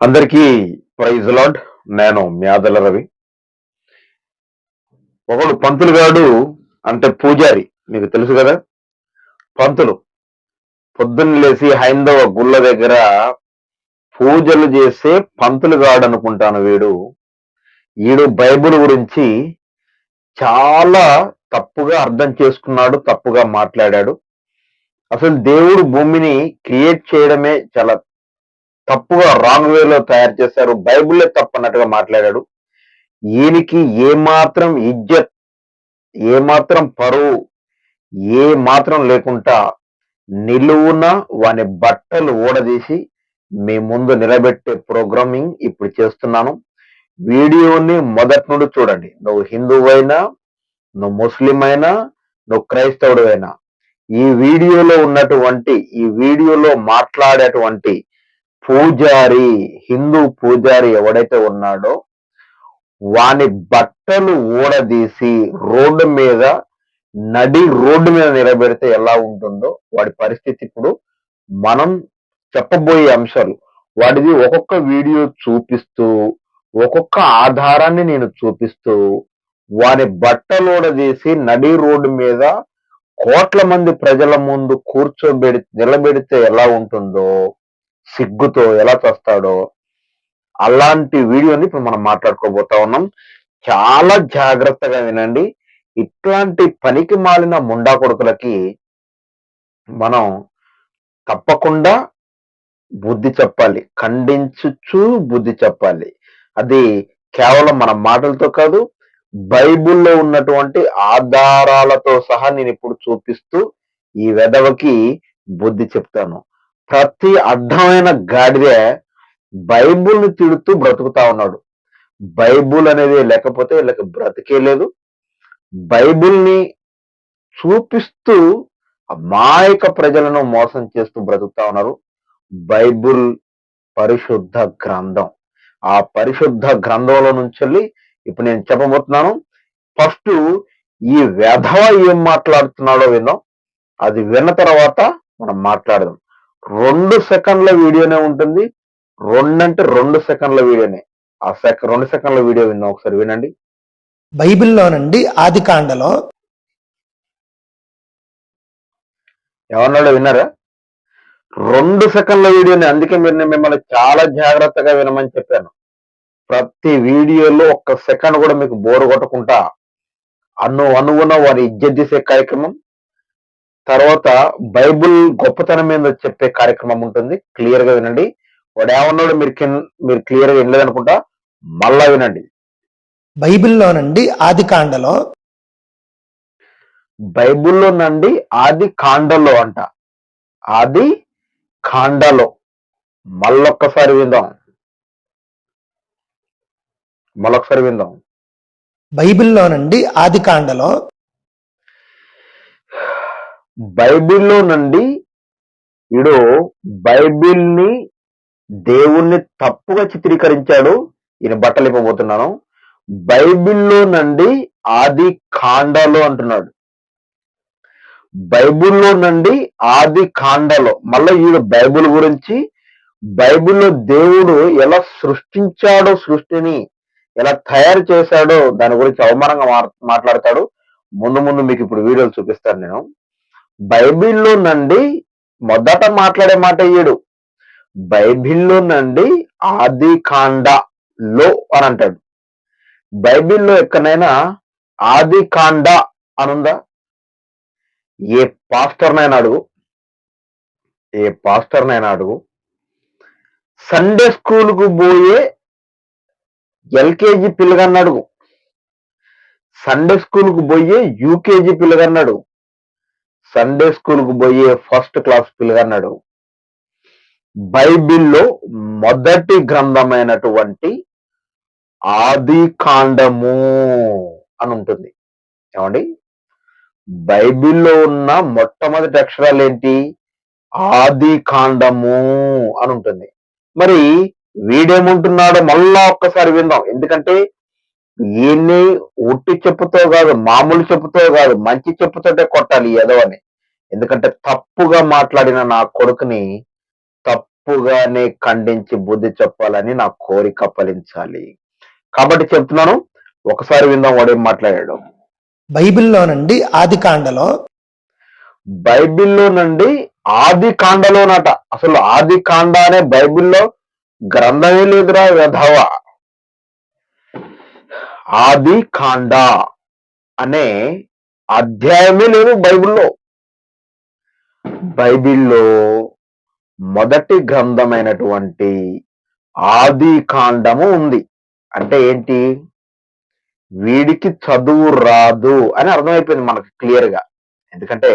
అందరికీ praise lord. నేను మ్యాదల రవి. ఒకడు పంతులు గాడు అంటే పూజారి, మీకు తెలుసు కదా. పంతులు పొద్దున్న లేచి హైందవ గుళ్ళ దగ్గర పూజలు చేసే పంతులు గాడు అనుకుంటాను. ఈడు బైబిల్ గురించి చాలా తప్పుగా అర్థం చేసుకున్నాడు, తప్పుగా మాట్లాడాడు. అసలు దేవుడు భూమిని క్రియేట్ చేయడమే చాలా తప్పుగా, రాంగ్ వేలో తయారు చేశారు, బైబిలే తప్పు అన్నట్టుగా మాట్లాడాడు. ఈయనకి ఏమాత్రం ఇజ్జత్, ఏమాత్రం పరువు, ఏ మాత్రం లేకుండా నిలువున వాని బట్టలు ఊడదీసి మీ ముందు నిలబెట్టే ప్రోగ్రామింగ్ ఇప్పుడు చేస్తున్నాను. వీడియోని మొదటి నుండి చూడండి. నువ్వు హిందువైనా, నువ్వు ముస్లిం అయినా, నువ్వు క్రైస్తవుడు అయినా, ఈ వీడియోలో మాట్లాడేటువంటి పూజారి, హిందూ పూజారి ఎవడైతే ఉన్నాడో వాని బట్టలు ఊడదీసి నడి రోడ్డు మీద నిలబెడితే ఎలా ఉంటుందో వాడి పరిస్థితి ఇప్పుడు మనం చెప్పబోయే అంశాలు. వాడిది ఒక్కొక్క వీడియో చూపిస్తూ, ఒక్కొక్క ఆధారాన్ని నేను చూపిస్తూ, వాని బట్టలు ఊడదీసి నడి రోడ్డు మీద కోట్ల మంది ప్రజల ముందు నిలబెడితే ఎలా ఉంటుందో, సిగ్గుతో ఎలా చేస్తాడో అలాంటి వీడియోని ఇప్పుడు మనం మాట్లాడుకోబోతా ఉన్నాం. చాలా జాగ్రత్తగా వినండి. ఇట్లాంటి పనికి మాలిన ముండా కొడుకులకి మనం తప్పకుండా బుద్ధి చెప్పాలి, ఖండించుచు బుద్ధి చెప్పాలి. అది కేవలం మన మాటలతో కాదు, బైబిల్లో ఉన్నటువంటి ఆధారాలతో సహా నేను ఇప్పుడు చూపిస్తూ ఈ వెధవకి బుద్ధి చెప్తాను. ప్రతి అడ్డమైన గాడిదే బైబిల్ని తిడుతూ బ్రతుకుతా ఉన్నాడు. బైబిల్ అనేది లేకపోతే వీళ్ళకి బ్రతికే లేదు. బైబిల్ని చూపిస్తూ అమాయక ప్రజలను మోసం చేస్తూ బ్రతుకుతా ఉన్నారు. బైబిల్ పరిశుద్ధ గ్రంథం. ఆ పరిశుద్ధ గ్రంథంలో నుంచి ఇప్పుడు నేను చెప్పబోతున్నాను. ఫస్ట్ ఈ వెధవ ఏం మాట్లాడుతున్నాడో విందాం. అది విన్న తర్వాత మనం మాట్లాడదాం. 2 సెకండ్ల వీడియోనే ఉంటుంది. 2 సెకండ్ల వీడియోనే. ఆ 2 సెకండ్ల వీడియో విందాం, ఒకసారి వినండి. బైబిల్లో నుండి ఆది కాండలో ఎవరన్నాడో విన్నారా? 2 సెకండ్ల వీడియోని. అందుకే మిమ్మల్ని చాలా జాగ్రత్తగా వినమని చెప్పాను. ప్రతి వీడియోలో ఒక్క సెకండ్ కూడా మీకు బోరు కొట్టకుండా అనువున వారి ఇజ్జత్ చేసే కార్యక్రమం, తర్వాత బైబిల్ గొప్పతనం మీద చెప్పే కార్యక్రమం ఉంటుంది. క్లియర్ గా వినండి. వాడు ఏమన్నాడు మీరు క్లియర్ గా వినలేదనుకుంటా, మళ్ళా వినండి. బైబిల్లో నుండి ఆది కాండలో, బైబిల్లో నుండి ఆది కాండలో అంట, ఆది కాండలో. మళ్ళొక్కసారి విందాం. బైబిల్లో నుండి ఆది కాండలో, బైబిల్లో నుండి వీడు బైబిల్ని, దేవుణ్ణి తప్పుగా చిత్రీకరించాడు. ఈయన బట్టలు ఇవ్వబోతున్నాను. బైబిల్లో నుండి ఆది కాండలో అంటున్నాడు. బైబిల్లో నుండి ఆది కాండలో. మళ్ళీ వీడు బైబిల్ గురించి, బైబిల్లో దేవుడు ఎలా సృష్టించాడో, సృష్టిని ఎలా తయారు చేశాడో దాని గురించి అవమానంగా మాట్లాడతాడు. ముందు మీకు ఇప్పుడు వీడియోలు చూపిస్తాను నేను. బైబిల్లో నుండి మొదట మాట్లాడే మాట ఈడు. బైబిల్లో నుండి ఆది కాండలో అని అంటాడు. బైబిల్లో ఎక్కడైనా ఆది కాండ అనుందా? ఏ పాస్టర్నైనా అడుగు, సండే స్కూల్కు పోయే ఎల్కేజీ పిల్లగాన్ని సండే స్కూల్కు పోయే యూకేజీ పిల్లగాన్ని సండే స్కూల్కు పోయే ఫస్ట్ క్లాస్ పిల్లగాన్ని బైబిల్లో మొదటి గ్రంథమైనటువంటి ఆది కాండము అని ఉంటుంది. ఏమండి? బైబిల్లో ఉన్న మొట్టమొదటి అక్షరాలు ఏంటి? ఆది కాండము అని ఉంటుంది. మరి వీడేమంటున్నాడో మళ్ళా ఒక్కసారి విందాం. ఎందుకంటే ఈయన్ని ఉట్టి చెప్పుతో కాదు, మామూలు చెప్పుతో కాదు, మంచి చెప్పుతోటే కొట్టాలి ఎదవని. ఎందుకంటే తప్పుగా మాట్లాడిన నా కొడుకుని తప్పుగానే ఖండించి బుద్ధి చెప్పాలని నా కోరిక ఫలించాలి. కాబట్టి చెప్తున్నాను, ఒకసారి విందాం వాడేం మాట్లాడాడు. బైబిల్లోనండి ఆదికాండలో బైబిల్లో నుండి ఆది కాండలోనట. అసలు ఆది కాండ అనే బైబిల్లో గ్రంథమే లేదురా వెధవ. ఆది కాండ అనే అధ్యాయమే లేదు బైబిల్లో. బైబిల్లో మొదటి గ్రంథమైనటువంటి ఆది కాండము ఉంది. అంటే ఏంటి? వీడికి చదువు రాదు అని అర్థమైపోయింది మనకు క్లియర్ గా. ఎందుకంటే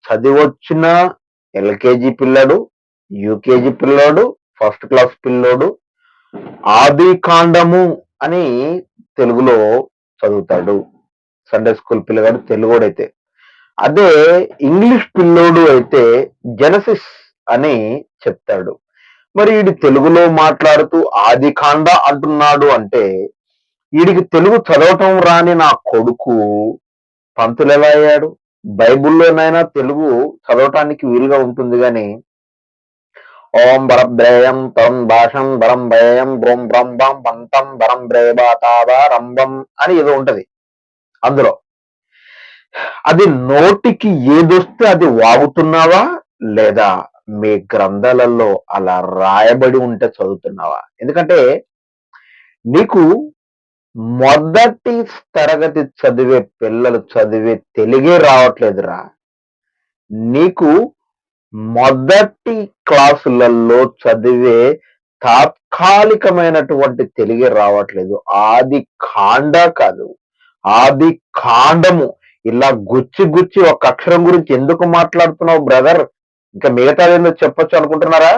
చదివొచ్చిన ఎల్కేజీ పిల్లడు, యూకేజీ పిల్లోడు, ఫస్ట్ క్లాస్ పిల్లోడు ఆది కాండము అని తెలుగులో చదువుతాడు. సండే స్కూల్ పిల్లగాడు తెలుగుడైతే. అదే ఇంగ్లీష్ పిల్లోడు అయితే జెనసిస్ అని చెప్తాడు. మరి వీడి తెలుగులో మాట్లాడుతూ ఆది కాండ అంటున్నాడు అంటే వీడికి తెలుగు చదవటం రాని నా కొడుకు పంతులు ఎలా అయ్యాడు? బైబుల్లోనైనా తెలుగు చదవటానికి వీలుగా ఉంటుంది గాని ఓం బరబ్రేయం తం భాషం బరం భయం బ్రోం బ్రం బం పంతం బరం బ్రేబాతావా రంభం అని ఏదో ఉంటది అందులో. అది నోటికి ఏదొస్తే అది వాగుతున్నావా లేదా మీ గ్రంథాలలో అలా రాయబడి ఉంటే చదువుతున్నావా? ఎందుకంటే నీకు మొదటి తరగతి చదివే పిల్లలు చదివే తెలుగే రావట్లేదురా. నీకు మొదటి క్లాసులలో చదివే తాత్కాలికమైనటువంటి తెలుగే రావట్లేదు. ఆది కాండ కాదు, ఆది కాండము. ఇలా గుచ్చి గుచ్చి ఒక అక్షరం గురించి ఎందుకు మాట్లాడుతున్నావు బ్రదర్? ఇంకా మిగతాదేందో చెప్పొచ్చు అనుకుంటున్నారా?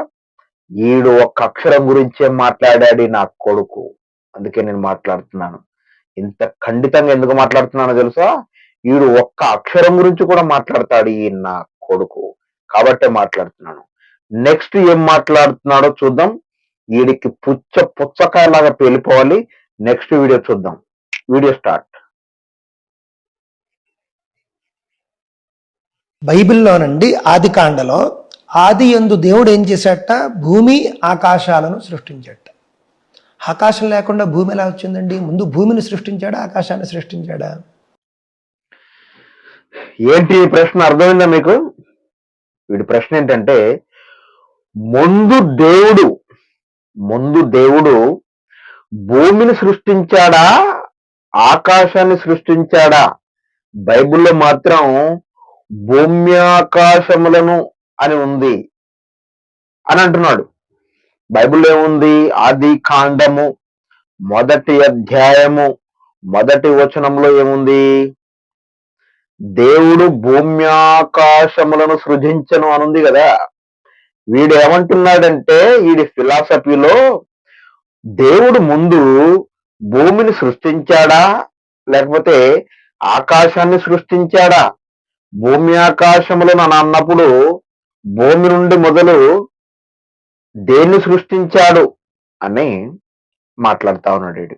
ఈడు ఒక అక్షరం గురించే మాట్లాడాడు నా కొడుకు. అందుకే నేను మాట్లాడుతున్నాను. ఇంత ఖండితంగా ఎందుకు మాట్లాడుతున్నానో తెలుసా? ఈడు ఒక్క అక్షరం గురించి కూడా మాట్లాడతాడు ఈ నా కొడుకు. కాబట్టే మాట్లాడుతున్నాను. నెక్స్ట్ ఏం మాట్లాడుతున్నాడో చూద్దాం. వీడికి పుచ్చకాయలాగా పేలిపోవాలి. నెక్స్ట్ వీడియో చూద్దాం. Video start. బైబిల్లోనండి ఆదికాండలో ఆది యందు దేవుడు ఏం చేశాట? భూమి ఆకాశాలను సృష్టించాట. ఆకాశం లేకుండా భూమి ఎలా వచ్చిందండి? ముందు భూమిని సృష్టించాడా, ఆకాశాన్ని సృష్టించాడా? ఏంటి ఈ ప్రశ్న? అర్థమైందా మీకు? వీడి ప్రశ్న ఏంటంటే ముందు దేవుడు భూమిని సృష్టించాడా, ఆకాశాన్ని సృష్టించాడా? బైబిల్లో మాత్రం భూమ్యాకాశములను అని ఉంది అని అంటున్నాడు. బైబిల్లో ఏముంది? ఆది కాండము మొదటి అధ్యాయము మొదటి వచనంలో ఏముంది? దేవుడు భూమ్యాకాశములను సృజించను అనుంది కదా. వీడు ఏమంటున్నాడంటే వీడి ఫిలాసఫీలో దేవుడు ముందు భూమిని సృష్టించాడా లేకపోతే ఆకాశాన్ని సృష్టించాడా? భూమి ఆకాశములను అని అన్నప్పుడు భూమి నుండి మొదలు దేన్ని సృష్టించాడు అని మాట్లాడుతా ఉన్నాడు వీడు.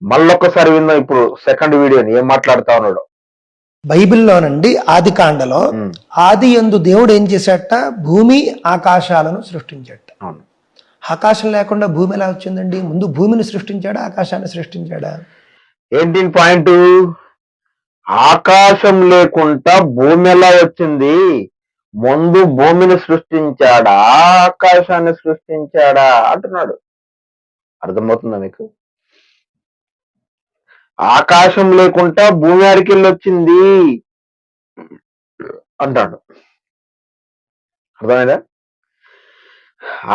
మళ్ళొక్కసారి విందాం ఇప్పుడు సెకండ్ వీడియోని ఏం మాట్లాడుతా ఉన్నాడు. బైబిల్లోనండి ఆదికాండలో ఆది యందు దేవుడు ఏం చేశాట? భూమి ఆకాశాలను సృష్టించాట. అవును. ఆకాశం లేకుండా భూమి ఎలా వచ్చిందండి? ముందు భూమిని సృష్టించాడా, ఆకాశాన్ని సృష్టించాడా? ఏంటి పాయింట్? ఆకాశం లేకుండా భూమి ఎలా వచ్చింది? ముందు భూమిని సృష్టించాడా, ఆకాశాన్ని సృష్టించాడా అంటున్నాడు. అర్థమవుతుందా మీకు? ఆకాశం లేకుండా భూమి ఆడికెళ్ళి వచ్చింది అంటాడు. అర్థమైందా?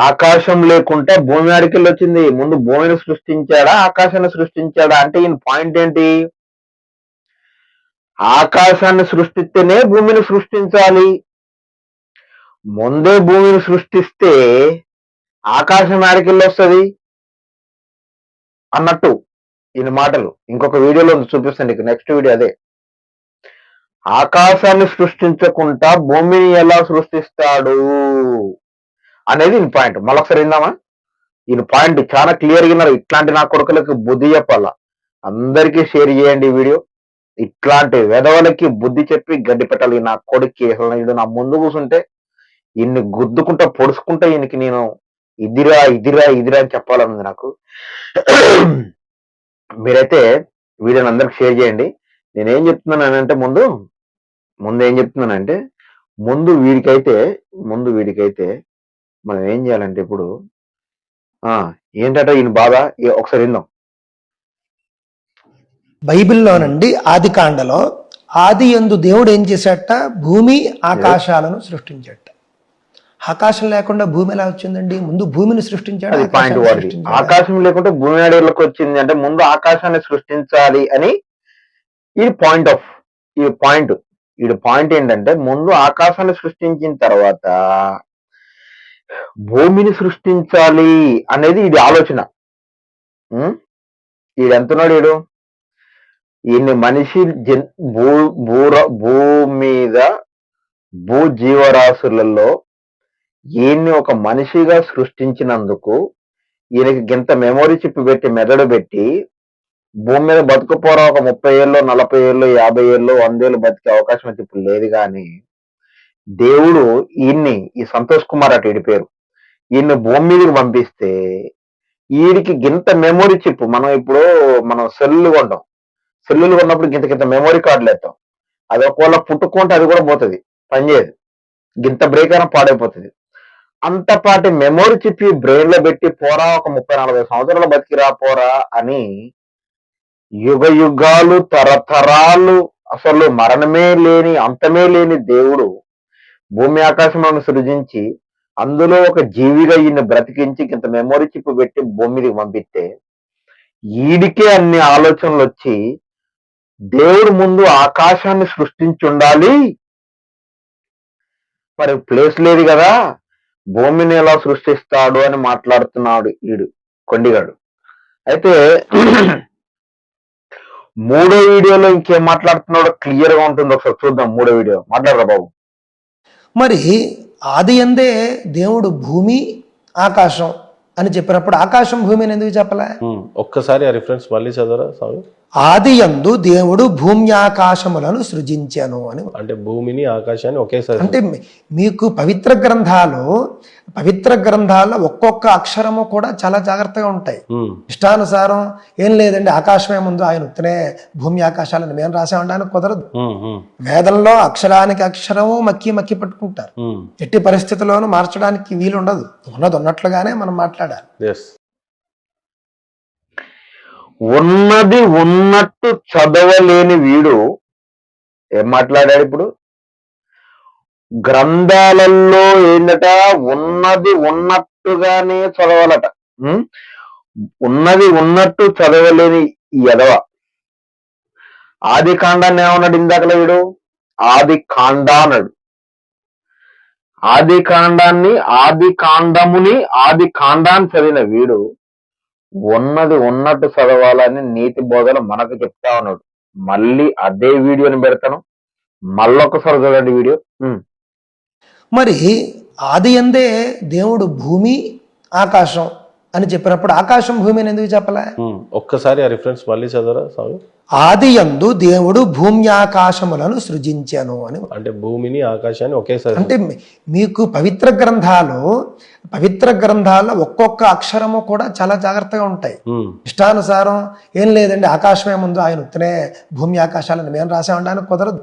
ఆకాశం లేకుంటే భూమి ఆడికెళ్ళి వచ్చింది. ముందు భూమిని సృష్టించాడా, ఆకాశాన్ని సృష్టించాడా అంటే ఈయన పాయింట్ ఏంటి? ఆకాశాన్ని సృష్టిస్తేనే భూమిని సృష్టించాలి. ముందే భూమిని సృష్టిస్తే ఆకాశం ఆడికెళ్ళి వస్తుంది అన్నట్టు ఈయన మాటలు. ఇంకొక వీడియోలో చూపిస్తాను నీకు. నెక్స్ట్ వీడియో అదే. ఆకాశాన్ని సృష్టించకుండా భూమిని ఎలా సృష్టిస్తాడు అనేది ఈయన పాయింట్. మళ్ళొకసారి విందామా? ఈయన పాయింట్ చాలా క్లియర్గా విన్నారు. ఇట్లాంటి నా కొడుకులకు బుద్ధి చెప్పాలా. అందరికీ షేర్ చేయండి ఈ వీడియో. ఇట్లాంటి వెధవలకి బుద్ధి చెప్పి గడ్డి పెట్టాలి. నా కొడుక్కి అసలు నా ముందు కూర్చుంటే ఈయన్ని గుద్దుకుంటా పొడుచుకుంటా ఈయనకి నేను ఇదిరా ఇదిరా ఇదిరా అని చెప్పాలనుంది నాకు. మీరైతే వీడియోని అందరికి షేర్ చేయండి. నేనేం చెప్తున్నానంటే ముందు ఏం చెప్తున్నానంటే ముందు వీడికైతే మనం ఏం చేయాలంటే ఇప్పుడు ఏంటంటే ఈయన బాధ ఒకసారి విందాం. బైబిల్లోనండి ఆది కాండలో ఆది యందు దేవుడు ఏం చేశాట? భూమి ఆకాశాలను సృష్టించాట. ఆకాశం లేకుండా భూమి ఎలా వచ్చిందండి? ముందు భూమిని సృష్టించాడు, అది పాయింట్ ఆకాశాన్ని వాడిది. సృష్టించాడు. ఆకాశం లేకుంటే భూమి అడవులకు వచ్చింది అంటే ముందు ఆకాశాన్ని సృష్టించాలి అని ఈ పాయింట్ ఏంటంటే ముందు ఆకాశాన్ని సృష్టించిన తర్వాత భూమిని సృష్టించాలి అనేది ఇది ఆలోచన. ఈడు ఎంతున్నాడు? ఈయన్ని మనిషి భూమి మీద భూ జీవరాశులలో ఈయన్ని ఒక మనిషిగా సృష్టించినందుకు ఈయనకి గింత మెమొరీ చిప్ పెట్టి మెదడు పెట్టి భూమి మీద బతుకుపోరా ఒక 30 ఏళ్ళు 40 ఏళ్ళు 50 ఏళ్ళు 100 ఏళ్ళు బతికే అవకాశం అయితే ఇప్పుడు లేదు. కానీ దేవుడు ఈ సంతోష్ కుమార్ అటు ఈడి పేరు, ఈయన్ని భూమి మీదకి పంపిస్తే వీడికి గింత మెమొరీ చిప్. మనం సెల్లులు కొన్నప్పుడు గింత మెమొరీ కార్డులు వేస్తాం. అది ఒకవేళ పుట్టుకుంటే అది కూడా పోతుంది, పనిచేయదు. గింత బ్రేక్ అయినా పాడైపోతుంది. అంతపాటి మెమొరీ చిప్ బ్రెయిన్ లో పెట్టి పోరా ఒక 30-40 సంవత్సరాలు బతికిరా పోరా అని యుగ యుగాలు తరతరాలు అసలు మరణమే లేని అంతమే లేని దేవుడు భూమి ఆకాశంలో సృజించి అందులో ఒక జీవిగా ఈయన బ్రతికించి ఇంత మెమొరీ చిప్ పెట్టి భూమి మీదకి పంపిస్తే ఈడికే అన్ని ఆలోచనలు వచ్చి దేవుడు ముందు ఆకాశాన్ని సృష్టించుండాలి, మరి ప్లేస్ లేదు కదా, భూమిని ఎలా సృష్టిస్తాడు అని మాట్లాడుతున్నాడు ఈడు కొండిగాడు. అయితే మూడో వీడియోలో ఇంకేం మాట్లాడుతున్నాడో క్లియర్ గా ఉంటుంది, ఒకసారి చూద్దాం. మూడో వీడియో మాట్లాడరా బాబు. మరి ఆది యందే దేవుడు భూమి ఆకాశం అని చెప్పినప్పుడు ఆకాశం భూమిని ఎందుకు చెప్పలే? ఒక్కసారి ఆ రిఫరెన్స్ మళ్ళీ చదవరా స్వామి. ఆది యందు దేవుడు భూమి ఆకాశములను సృజించాను అని. అంటే భూమిని ఆకాశాన్ని ఒకేసారి అంటే మీకు పవిత్ర గ్రంథాల్లో ఒక్కొక్క అక్షరము కూడా చాలా జాగ్రత్తగా ఉంటాయి. ఇష్టానుసారం ఏం లేదండి, ఆకాశమే ముందు ఆయన ఉత్తనే భూమి ఆకాశాలను మేము రాసామనడానికి కుదరదు. వేదంలో అక్షరానికి అక్షరము మక్కి పట్టుకుంటారు. ఎట్టి పరిస్థితుల్లోనూ మార్చడానికి వీలు ఉండదు. ఉన్నది ఉన్నట్లుగానే మనం మాట్లాడాలి. ఉన్నది ఉన్నట్టు చదవలేని వీడు ఏం మాట్లాడాడు ఇప్పుడు? గ్రంథాలలో ఏంటట, ఉన్నది ఉన్నట్టుగానే చదవాలట. ఉన్నది ఉన్నట్టు చదవలేని ఎదవ. ఆది కాండాన్ని ఏమన్నాడు ఇందాకలా వీడు? ఆది కాండ అన్నాడు. ఆది కాండాన్ని చదివిన వీడు ఉన్నది ఉన్నట్టు చదవాలని నీతి బోధన మనకు చెప్తా ఉన్నాడు. మళ్ళీ అదే వీడియోని పెడతాను, మళ్ళొకసారి చూడండి వీడియో. మరి ఆది యందే దేవుడు భూమి ఆకాశం అని చెప్పినప్పుడు ఆకాశం భూమిని ఎందుకు చెప్పలే? ఒక్కసారి ఆ రిఫరెన్స్ మళ్ళీ చదవరా స్వామి. ఆది యందు దేవుడు భూమి ఆకాశములను సృజించాను అని. అంటే భూమిని ఆకాశాన్ని ఒకేసారి. అంటే మీకు పవిత్ర గ్రంథాల్లో ఒక్కొక్క అక్షరము కూడా చాలా జాగ్రత్తగా ఉంటాయి. ఇష్టానుసారం ఏం లేదండి, ఆకాశమే ముందు ఆయన ఉత్తనే భూమి ఆకాశాలను మేము రాసామనడానికి కుదరదు.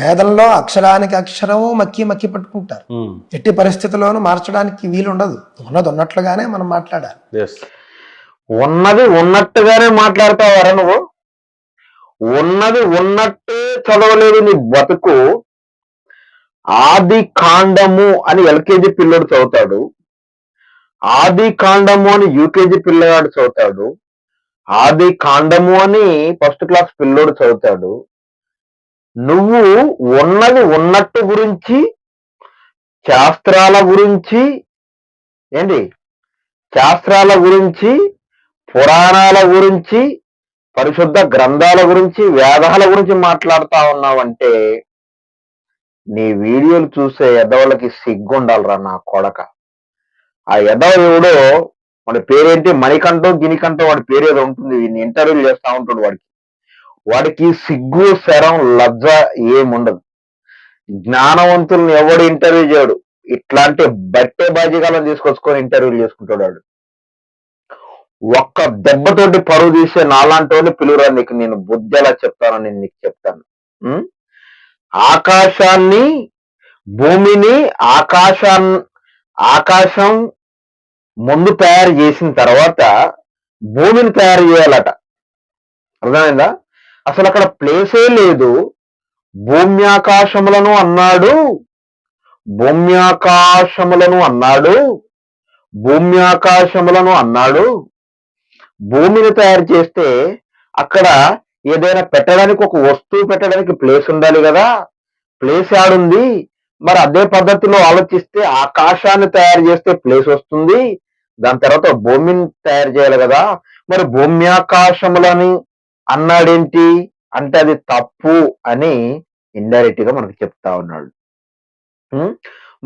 వేదంలో అక్షరానికి అక్షరము మక్కి పట్టుకుంటారు. ఎట్టి పరిస్థితుల్లోనూ మార్చడానికి వీలు ఉండదు. ఉన్నది ఉన్నట్లుగానే మనం మాట్లాడాలి. ఉన్నది ఉన్నట్టుగానే మాట్లాడతావారా నువ్వు? ఉన్నది ఉన్నట్టే చదవలేదు నీ బతుకు. ఆది కాండము అని ఎల్కేజీ పిల్లడు చదువుతాడు, ఆది కాండము అని యూకేజీ పిల్లగాడు చదువుతాడు, ఆది కాండము అని ఫస్ట్ క్లాస్ పిల్లోడు చదువుతాడు. నువ్వు ఉన్నది ఉన్నట్టు గురించి, శాస్త్రాల గురించి, పురాణాల గురించి, పరిశుద్ధ గ్రంథాల గురించి, వేదాల గురించి మాట్లాడుతా ఉన్నావంటే నీ వీడియోలు చూసే ఎదవలకి సిగ్గుండాలరా నా కొడక. ఆ ఎదవ ఎవడో, వాడి పేరేంటి, మణికంఠో గినికంఠో వాడి పేరు ఏదో ఉంటుంది, ఇంటర్వ్యూలు చేస్తా ఉంటాడు. వాడికి సిగ్గు శరం లజ్జ ఏముండదు. జ్ఞానవంతుల్ని ఎవడు ఇంటర్వ్యూ చేయడు. ఇట్లాంటి బట్టే బాజీగాలను తీసుకొచ్చుకొని ఇంటర్వ్యూలు చేసుకుంటాడు వాడు. ఒక్క దెబ్బతోటి పరువు తీసే నాలాంటి వాళ్ళు పిలువురా, నీకు నేను బుద్ధి ఎలా చెప్తానో నేను నీకు చెప్తాను. ఉం? ఆకాశాన్ని, భూమిని, ఆకాశం ముందు తయారు చేసిన తర్వాత భూమిని తయారు చేయాలట. అర్థమైందా? అసలు అక్కడ ప్లేసే లేదు. భూమ్యాకాశములను అన్నాడు, భూమ్యాకాశములను అన్నాడు, భూమ్యాకాశములను అన్నాడు. భూమిని తయారు చేస్తే అక్కడ ఏదైనా పెట్టడానికి, ఒక వస్తువు పెట్టడానికి ప్లేస్ ఉండాలి కదా. ప్లేస్ యాడుంది? మరి అదే పద్ధతిలో ఆలోచిస్తే ఆకాశాన్ని తయారు చేస్తే ప్లేస్ వస్తుంది, దాని తర్వాత భూమిని తయారు చేయాలి కదా. మరి భూమ్యాకాశములని అన్నాడేంటి అంటే అది తప్పు అని ఇండైరెక్ట్ గా మనకు చెప్తా ఉన్నాడు.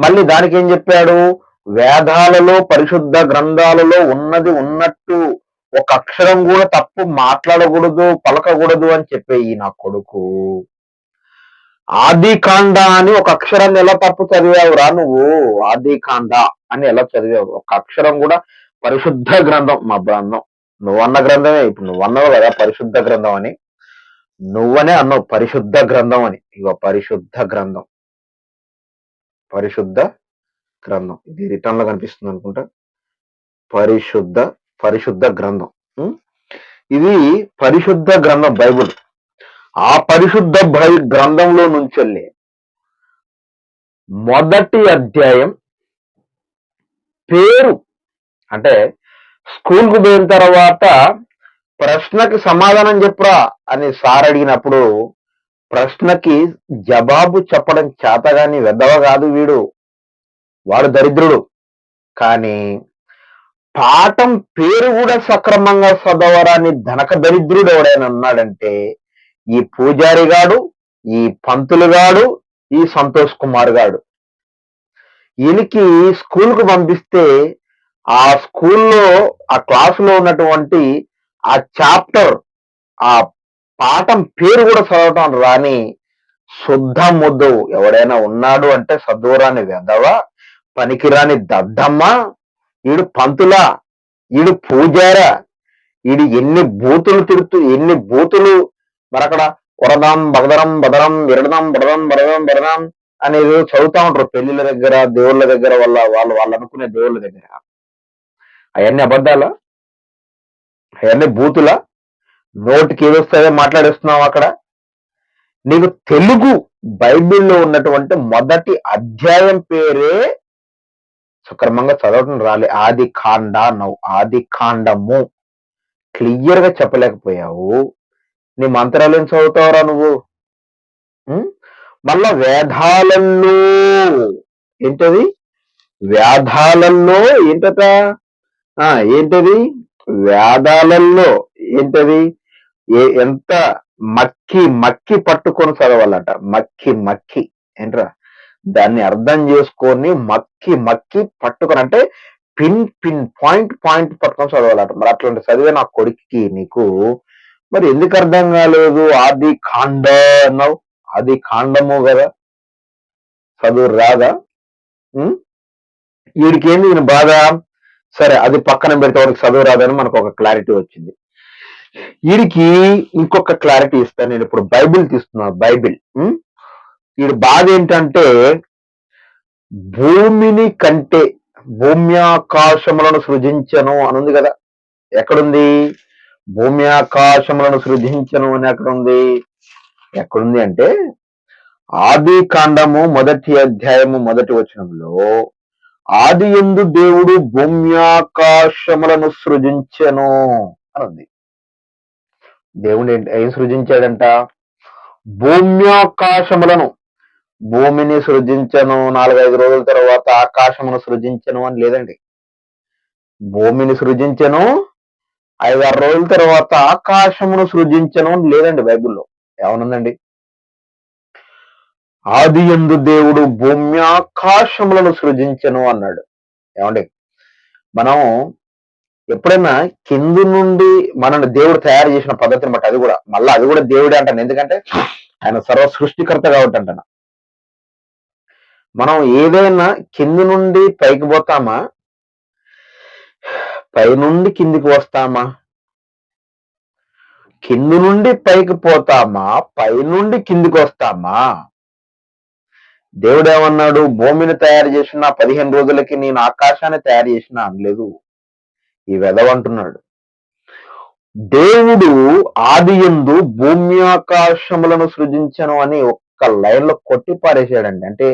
మళ్ళీ దానికి ఏం చెప్పాడు? వేదాలలో, పరిశుద్ధ గ్రంథాలలో ఉన్నది ఉన్నట్టు ఒక అక్షరం కూడా తప్పు మాట్లాడకూడదు, పలకకూడదు అని చెప్పే ఈ నా కొడుకు, ఆది కాండ అని ఒక అక్షరాన్ని ఎలా తప్పు చదివావురా నువ్వు? ఆది కాండ అని ఎలా చదివావు? ఒక అక్షరం కూడా పరిశుద్ధ గ్రంథం, మా గ్రంథం నువ్వన్న గ్రంథమే. ఇప్పుడు నువ్వు అన్నావు కదా పరిశుద్ధ గ్రంథం అని, నువ్వనే అన్నావు పరిశుద్ధ గ్రంథం అని. ఇగో పరిశుద్ధ గ్రంథం, పరిశుద్ధ గ్రంథం. ఇది రిటర్న్ లో కనిపిస్తుంది అనుకుంటా. పరిశుద్ధ గ్రంథం. ఇది పరిశుద్ధ గ్రంథం, బైబుల్. ఆ పరిశుద్ధ గ్రంథంలో నుంచి మొదటి అధ్యాయం పేరు, అంటే స్కూల్కు పోయిన తర్వాత ప్రశ్నకి సమాధానం చెప్పురా అని సార్ అడిగినప్పుడు ప్రశ్నకి జవాబు చెప్పడం చేతగాని వెదవ కాదు వీడు, వాడు దరిద్రుడు. కానీ పాఠం పేరు కూడా సక్రమంగా చదవరాని ధనక దరిద్రుడు ఎవడైనా ఉన్నాడంటే ఈ పూజారి గాడు, ఈ పంతులు గాడు, ఈ సంతోష్ కుమార్ గాడు. ఈయనకి స్కూల్కు పంపిస్తే ఆ స్కూల్లో, ఆ క్లాసులో ఉన్నటువంటి ఆ చాప్టర్, ఆ పాఠం పేరు కూడా చదవటం రాని శుద్ధ ముద్దు ఎవడైనా ఉన్నాడు అంటే చదువురాని వెదవ, పనికిరాని దద్దమ్మ, ఈడు పంతులా, ఈడు పూజారా, ఈడు ఎన్ని బూతులు మరి అక్కడ వరదాం బగదరం బదరం విరడదాం బడదాం బడదాం బడదాం అనేది చదువుతా ఉంటారు పెళ్లిళ్ళ దగ్గర, దేవుళ్ళ దగ్గర, వాళ్ళు అనుకునే దేవుళ్ళ దగ్గర. అవన్నీ అబద్ధాలా? అవన్నీ బూతులా? నోటికి ఏదొస్తాయో మాట్లాడేస్తున్నావు అక్కడ. నీకు తెలుగు బైబిల్లో ఉన్నటువంటి మొదటి అధ్యాయం పేరే సక్రమంగా చదవటం రాలే. ఆది కాండ అన్నావు, ఆది కాండము క్లియర్ గా చెప్పలేకపోయావు. నీ మంత్రాలు ఏం చదువుతావురా నువ్వు? మళ్ళా వేదాలలో ఏంటది? వేదాలలో ఏంటట? ఏంటది? వేదాలలో ఏంటది? ఎంత మక్కి పట్టుకొని చదవాలట. మక్కి ఏంట్రా? దాన్ని అర్థం చేసుకొని మక్కి పట్టుకొని, అంటే పిన్ పాయింట్ పట్టుకొని చదవాలట. మరి అట్లాంటి చదివే నా కొడుక్కి నీకు మరి ఎందుకు అర్థం కాలేదు? ఆది కాండ అన్నావు, ఆది కాండము కదా, చదువు రాదా? వీడికి ఏంది ఈయన బాధ? సరే అది పక్కన పెడితే వాడికి చదువు రాదని మనకు ఒక క్లారిటీ వచ్చింది. వీడికి ఇంకొక క్లారిటీ ఇస్తాను నేను. ఇప్పుడు బైబిల్ తీస్తున్నా, బైబిల్. వీడి బాధ ఏంటంటే భూమిని కంటే భూమ్యాకాశములను సృజించను అని ఉంది కదా. ఎక్కడుంది? భూమ్యాకాశములను సృజించను అని ఎక్కడుంది అంటే ఆది కాండము మొదటి అధ్యాయము మొదటి వచనంలో ఆది యందు దేవుడు భూమ్యాకాశములను సృజించెను అని ఉంది. దేవుడు ఏం సృజించాడంట? భూమ్యాకాశములను. భూమిని సృజించను 4-5 రోజుల తర్వాత ఆకాశమును సృజించను అని లేదండి. భూమిని సృజించను 5-6 రోజుల తర్వాత ఆకాశమును సృజించను అని లేదండి బైబిల్లో. ఏమనుందండి? ఆది యందు దేవుడు భూమ్యాకాశములను సృజించను అన్నాడు. ఏమండి, మనం ఎప్పుడైనా కింది నుండి మనల్ని దేవుడు తయారు చేసిన పద్ధతిని బట్టి అది కూడా దేవుడే అంటాను. ఎందుకంటే ఆయన సర్వ సృష్టికర్త కాబట్టి అంటాను. మనం ఏదైనా కింది నుండి పైకి పోతామా, పై నుండి కిందికి వస్తామా? కింది నుండి పైకి పోతామా, పై నుండి కిందికి వస్తామా? దేవుడు ఏమన్నాడు? భూమిని తయారు చేసిన 15 రోజులకి నేను ఆకాశాన్ని తయారు చేసిన అనలేదు. ఈ వెదవంటున్నాడు. దేవుడు ఆదియందు భూమి ఆకాశములను సృజించను అని ఒక్క లైన్ లో కొట్టి పారేశాడండి. అంటే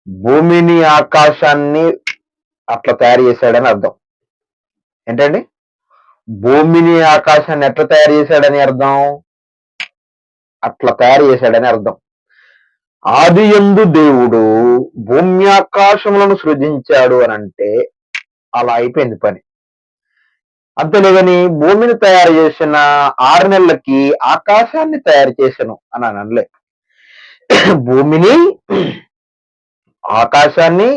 భూమిని ఆకాశాన్ని అట్లా తయారు చేశాడని అర్థం. ఏంటండి? భూమిని ఆకాశాన్ని ఎట్లా తయారు చేశాడని అర్థం? అట్లా తయారు చేశాడని అర్థం. ఆదియందు దేవుడు భూమి ఆకాశములను సృజించాడు అని అంటే అలా అయిపోయింది పని. అంతేలేదని భూమిని తయారు చేసిన 6 నెలలకి ఆకాశాన్ని తయారు చేశాను అని అనలే. భూమిని ఆకాశాన్ని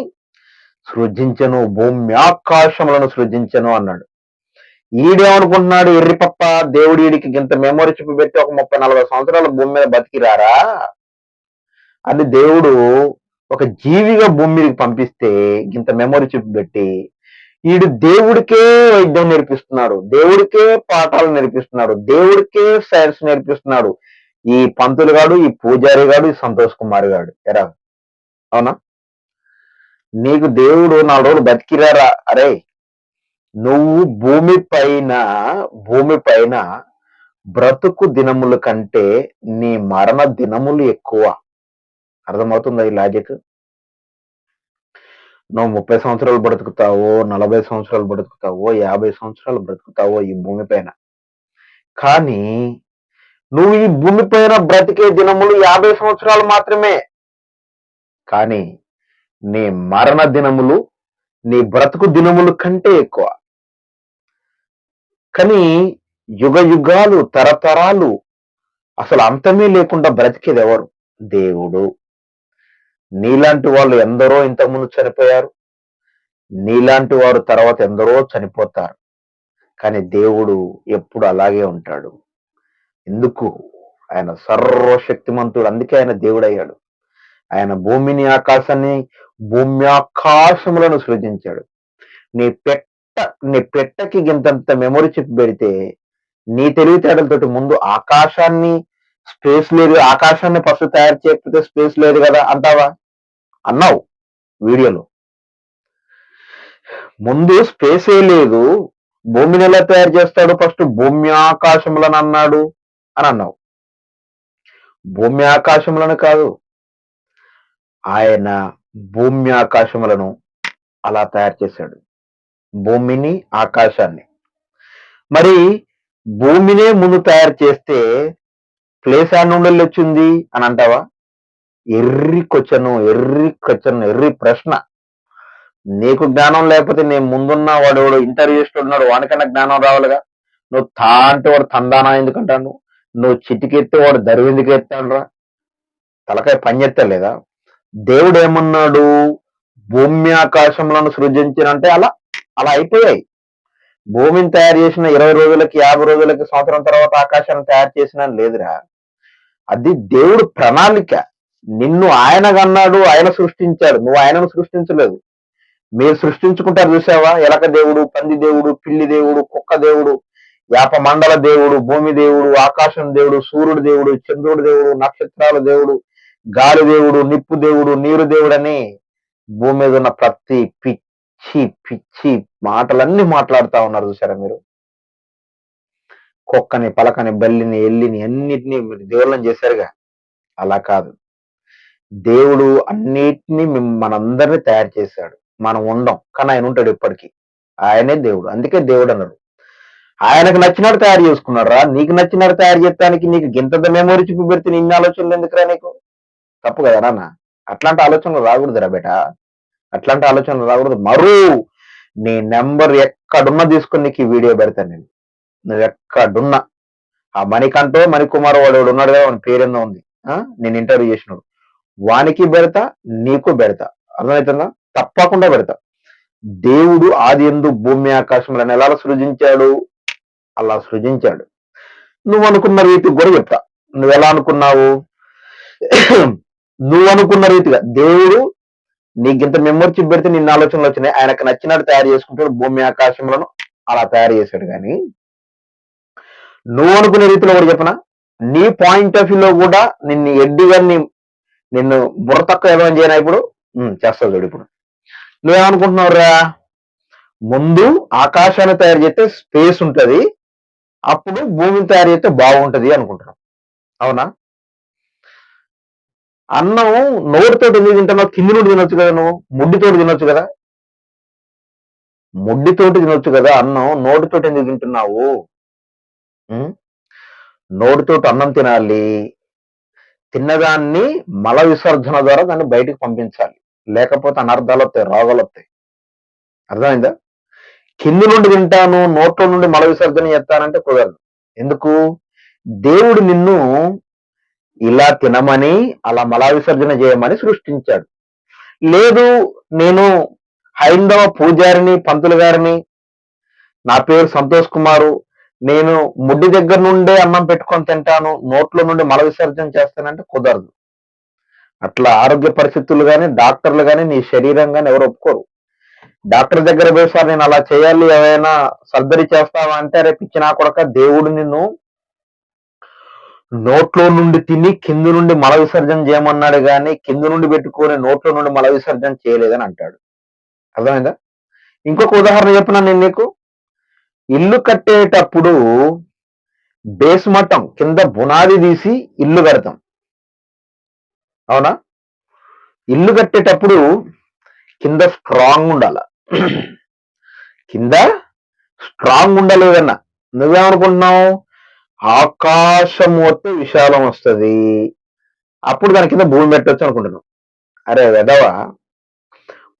సృజించను, భూమి ఆకాశములను సృజించను అన్నాడు. ఈడేమనుకుంటున్నాడు? ఎర్రిపప్ప, దేవుడు ఈడికి ఇంత మెమొరీ చిప్ పెట్టి ఒక 30-40 సంవత్సరాల భూమి మీద బతికిరారా అని దేవుడు ఒక జీవిగా భూమి మీదకి పంపిస్తే ఇంత మెమొరీ చిప్ పెట్టి ఈడు దేవుడికే వైద్యం నేర్పిస్తున్నాడు, దేవుడికే పాఠాలు నేర్పిస్తున్నాడు, దేవుడికే సైన్స్ నేర్పిస్తున్నాడు. ఈ పంతులు గాడు, ఈ పూజారి గాడు, ఈ సంతోష్ కుమార్ గాడు. ఎరా అవునా? నీకు దేవుడు 4 రోజులు బతికిరారా? అరే, నువ్వు భూమి పైన బ్రతుకు దినముల కంటే నీ మరణ దినములు ఎక్కువ. అర్థమవుతుందా ఈ లాజిక్? నువ్వు 30 సంవత్సరాలు బ్రతుకుతావో, 40 సంవత్సరాలు బ్రతుకుతావో, 50 సంవత్సరాలు బ్రతుకుతావో ఈ భూమి పైన. కానీ నువ్వు ఈ భూమి పైన బ్రతికే దినములు 50 సంవత్సరాలు మాత్రమే. కానీ నీ మరణ దినములు నీ బ్రతుకు దినముల కంటే ఎక్కువ. కానీ యుగ యుగాలు, తరతరాలు అసలు అంతమే లేకుండా బ్రతికేది ఎవరు? దేవుడు. నీలాంటి వాళ్ళు ఎందరో ఇంతకుముందు చనిపోయారు, నీలాంటి వారు తర్వాత ఎందరో చనిపోతారు. కానీ దేవుడు ఎప్పుడు అలాగే ఉంటాడు. ఎందుకు? ఆయన సర్వశక్తిమంతుడు, అందుకే ఆయన దేవుడు అయ్యాడు. ఆయన భూమిని ఆకాశాన్ని, భూమి ఆకాశములను సృజించాడు. నీ పెట్టకి ఇంతంత మెమొరీ చిప్ పెడితే నీ తెలివితేటలతోటి ముందు ఆకాశాన్ని, స్పేస్ లేదు, ఆకాశాన్ని ఫస్ట్ తయారు చేయకపోతే స్పేస్ లేదు కదా అంటావా? అన్నావు వీడియోలో. ముందు స్పేసే లేదు, భూమిని ఎలా తయారు చేస్తాడు? ఫస్ట్ భూమి ఆకాశములను అన్నాడు అని అన్నావు. భూమి ఆకాశములను కాదు, ఆయన భూమి ఆకాశములను అలా తయారు చేశాడు, భూమిని ఆకాశాన్ని. మరి భూమినే ముందు తయారు చేస్తే ప్లేస్ ఆ నుండి వచ్చింది అని అంటావా? ఎర్రి ప్రశ్న. నీకు జ్ఞానం లేకపోతే నేను ముందున్న వాడు ఇంటర్వ్యూ చేస్తున్నాడు, వానికన్నా జ్ఞానం రావాలిగా. నువ్వు అంటే వాడు తందానా ఎందుకంటాను, నువ్వు చిటికెత్తే వాడు దరువు ఎందుకు ఎత్తాడు రా? తలకాయ పని ఎత్తలేదా? దేవుడు ఏమన్నాడు? భూమి ఆకాశములను సృజించినంటే అలా అలా అయిపోయాయి. భూమిని తయారు చేసిన 20 రోజులకి, 50 రోజులకి, సంవత్సరం తర్వాత ఆకాశాన్ని తయారు చేసిన లేదురా. అది దేవుడు ప్రణాళిక. నిన్ను ఆయన కన్నాడు, ఆయన సృష్టించాడు, నువ్వు ఆయనను సృష్టించలేదు. మీరు సృష్టించుకుంటారు చూసావా? ఎలక దేవుడు, పంది దేవుడు, పిల్లి దేవుడు, కుక్క దేవుడు, యాప మండల దేవుడు, భూమి దేవుడు, ఆకాశం దేవుడు, సూర్యుడు దేవుడు, చంద్రుడు దేవుడు, నక్షత్రాల దేవుడు, గాలి దేవుడు, నిప్పు దేవుడు, నీరు దేవుడు అని భూమి మీద ఉన్న ప్రతి పిచ్చి మాటలన్నీ మాట్లాడుతా ఉన్నారు చూసారా మీరు? కుక్కని, పలకని, బల్లిని, ఎల్లిని అన్నిటినీ మీరు దేవుళ్ళని చేశారుగా. అలా కాదు, దేవుడు అన్నిటినీ మనందరినీ తయారు చేశాడు. మనం ఉండం, కానీ ఆయన ఉంటాడు ఎప్పటికీ. ఆయనే దేవుడు, అందుకే దేవుడు అన్నాడు. ఆయనకు నచ్చినట్టు తయారు చేసుకున్నాడు రా. నీకు నచ్చినట్టు తయారు చేయడానికి నీకు గింత మెమొరీ చిప్ పెడితే ఇన్ని ఆలోచనలు ఎందుకురా నీకు? తప్పు కదా నాన్న? అట్లాంటి ఆలోచనలు రాకూడదురా బేట, అట్లాంటి ఆలోచనలు రాకూడదు. నీ నెంబర్ ఎక్కడున్నా తీసుకుని నీకు ఈ వీడియో పెడతాను నేను. నువ్వు ఎక్కడున్నా, ఆ మణికుమార్ వాడు ఉన్నాడు కదా, వాని పేరేందో ఉంది, నేను ఇంటర్వ్యూ చేసినాడు, వానికి పెడతా, నీకు పెడతా. అర్థమవుతుందా? తప్పకుండా పెడతా. దేవుడు ఆదియందు భూమి ఆకాశములను ఎలా సృజించాడు? అలా సృజించాడు. నువ్వు అనుకున్న రీతికి కూడా చెప్తా. నువ్వు ఎలా అనుకున్నావు? నువ్వు అనుకున్న రీతిగా దేవుడు నీకు ఇంత మెమొరీ చిప్ పెడితే నిన్న ఆలోచనలు వచ్చినాయి. ఆయనకు నచ్చినట్టు తయారు చేసుకుంటాడు, భూమి ఆకాశములను అలా తయారు చేశాడు. కానీ నువ్వు అనుకునే రీతిలో కూడా చెప్పనా, నీ పాయింట్ ఆఫ్ వ్యూలో కూడా నిన్ను ఎడ్డిగా నిన్ను బుర్ర తక్కువ ఏమైనా చేయనా ఇప్పుడు చేస్తావు చూడు. ఇప్పుడు నువ్వేమనుకుంటున్నావురా, ముందు ఆకాశాన్ని తయారు చేస్తే స్పేస్ ఉంటది, అప్పుడు భూమిని తయారు చేస్తే బాగుంటది అనుకుంటున్నావు. అవునా? అన్నం నోటితోటి ఎందుకు తింటున్నావు? కింది నుండి తినొచ్చు కదా, నువ్వు ముడ్డితోటి తినొచ్చు కదా, ముడ్డితోటి తినొచ్చు కదా అన్నం, నోటితోటి ఎందుకు తింటున్నావు? ఉం? నోటితోటి అన్నం తినాలి, తిన్నదాన్ని మల విసర్జన ద్వారా దాన్ని బయటికి పంపించాలి, లేకపోతే అనర్థాలు వస్తాయి, రోగాలు వస్తాయి. అర్థమైందా? కింది నుండి తింటాను, నోట్లో నుండి మల విసర్జన చేస్తానంటే కుదరదు. ఎందుకు? దేవుడు నిన్ను ఇలా తినమని, అలా మల విసర్జన చేయమని సృష్టించాడు. లేదు, నేను హైందవ పూజారిని, పంతులు గారిని, నా పేరు సంతోష్ కుమారు, నేను ముడ్డి దగ్గర నుండే అన్నం పెట్టుకొని తింటాను, నోట్లో నుండి మల విసర్జన చేస్తానంటే కుదరదు. అట్లా ఆరోగ్య పరిస్థితులు కానీ, డాక్టర్లు కానీ, నీ శరీరం కానీ ఎవరు ఒప్పుకోరు. డాక్టర్ దగ్గర పోయి, సార్ నేను అలా చేయాలి, ఏమైనా సర్జరీ చేస్తావా అంటే, రేపు ఇచ్చినా కొడక దేవుడు నిన్ను నోట్లో నుండి తిని కింది నుండి మల విసర్జన చేయమన్నాడు, కానీ కింది నుండి పెట్టుకొని నోట్లో నుండి మల విసర్జన చేయలేదని అంటాడు. అర్థమైందా? ఇంకొక ఉదాహరణ చెప్పినా నేను నీకు. ఇల్లు కట్టేటప్పుడు బేస్ మట్టం కింద బునాది తీసి ఇల్లు కడతాం. అవునా? ఇల్లు కట్టేటప్పుడు కింద స్ట్రాంగ్ ఉండాల, కింద స్ట్రాంగ్ ఉండలేదన్నా. నువ్వేమనుకుంటున్నావు? ఆకాశం మొత్తం విశాలం వస్తుంది, అప్పుడు దాని కింద భూమి పెట్టవచ్చు అనుకుంటున్నావు. అరే వెదవా,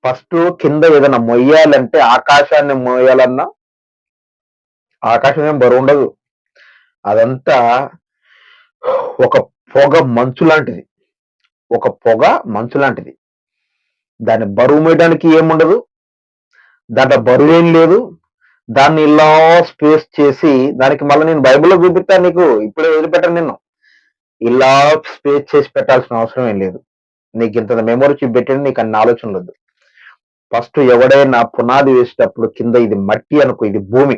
ఫస్ట్ కింద ఏదైనా మొయ్యాలంటే, ఆకాశాన్ని మోయాలన్నా ఆకాశం ఏం బరువు ఉండదు, అదంతా ఒక పొగ మంచు లాంటిది, ఒక పొగ మంచు లాంటిది. దాన్ని బరువు మోయడానికి ఏముండదు, దాంట్లో బరువు ఏం లేదు. దాన్ని ఇలా స్పేస్ చేసి, దానికి మళ్ళీ నేను బైబిల్లో చూపిస్తాను నీకు, ఇప్పుడే వదిలిపెట్టాను నిన్ను. ఇలా స్పేస్ చేసి పెట్టాల్సిన అవసరం ఏం లేదు. నీకు ఇంత మెమొరీ చిప్ పెట్టండి, నీకు అన్ని ఆలోచనలు వద్దు. ఫస్ట్ ఎవడైనా పునాది వేసేటప్పుడు కింద ఇది మట్టి అనుకో, ఇది భూమి.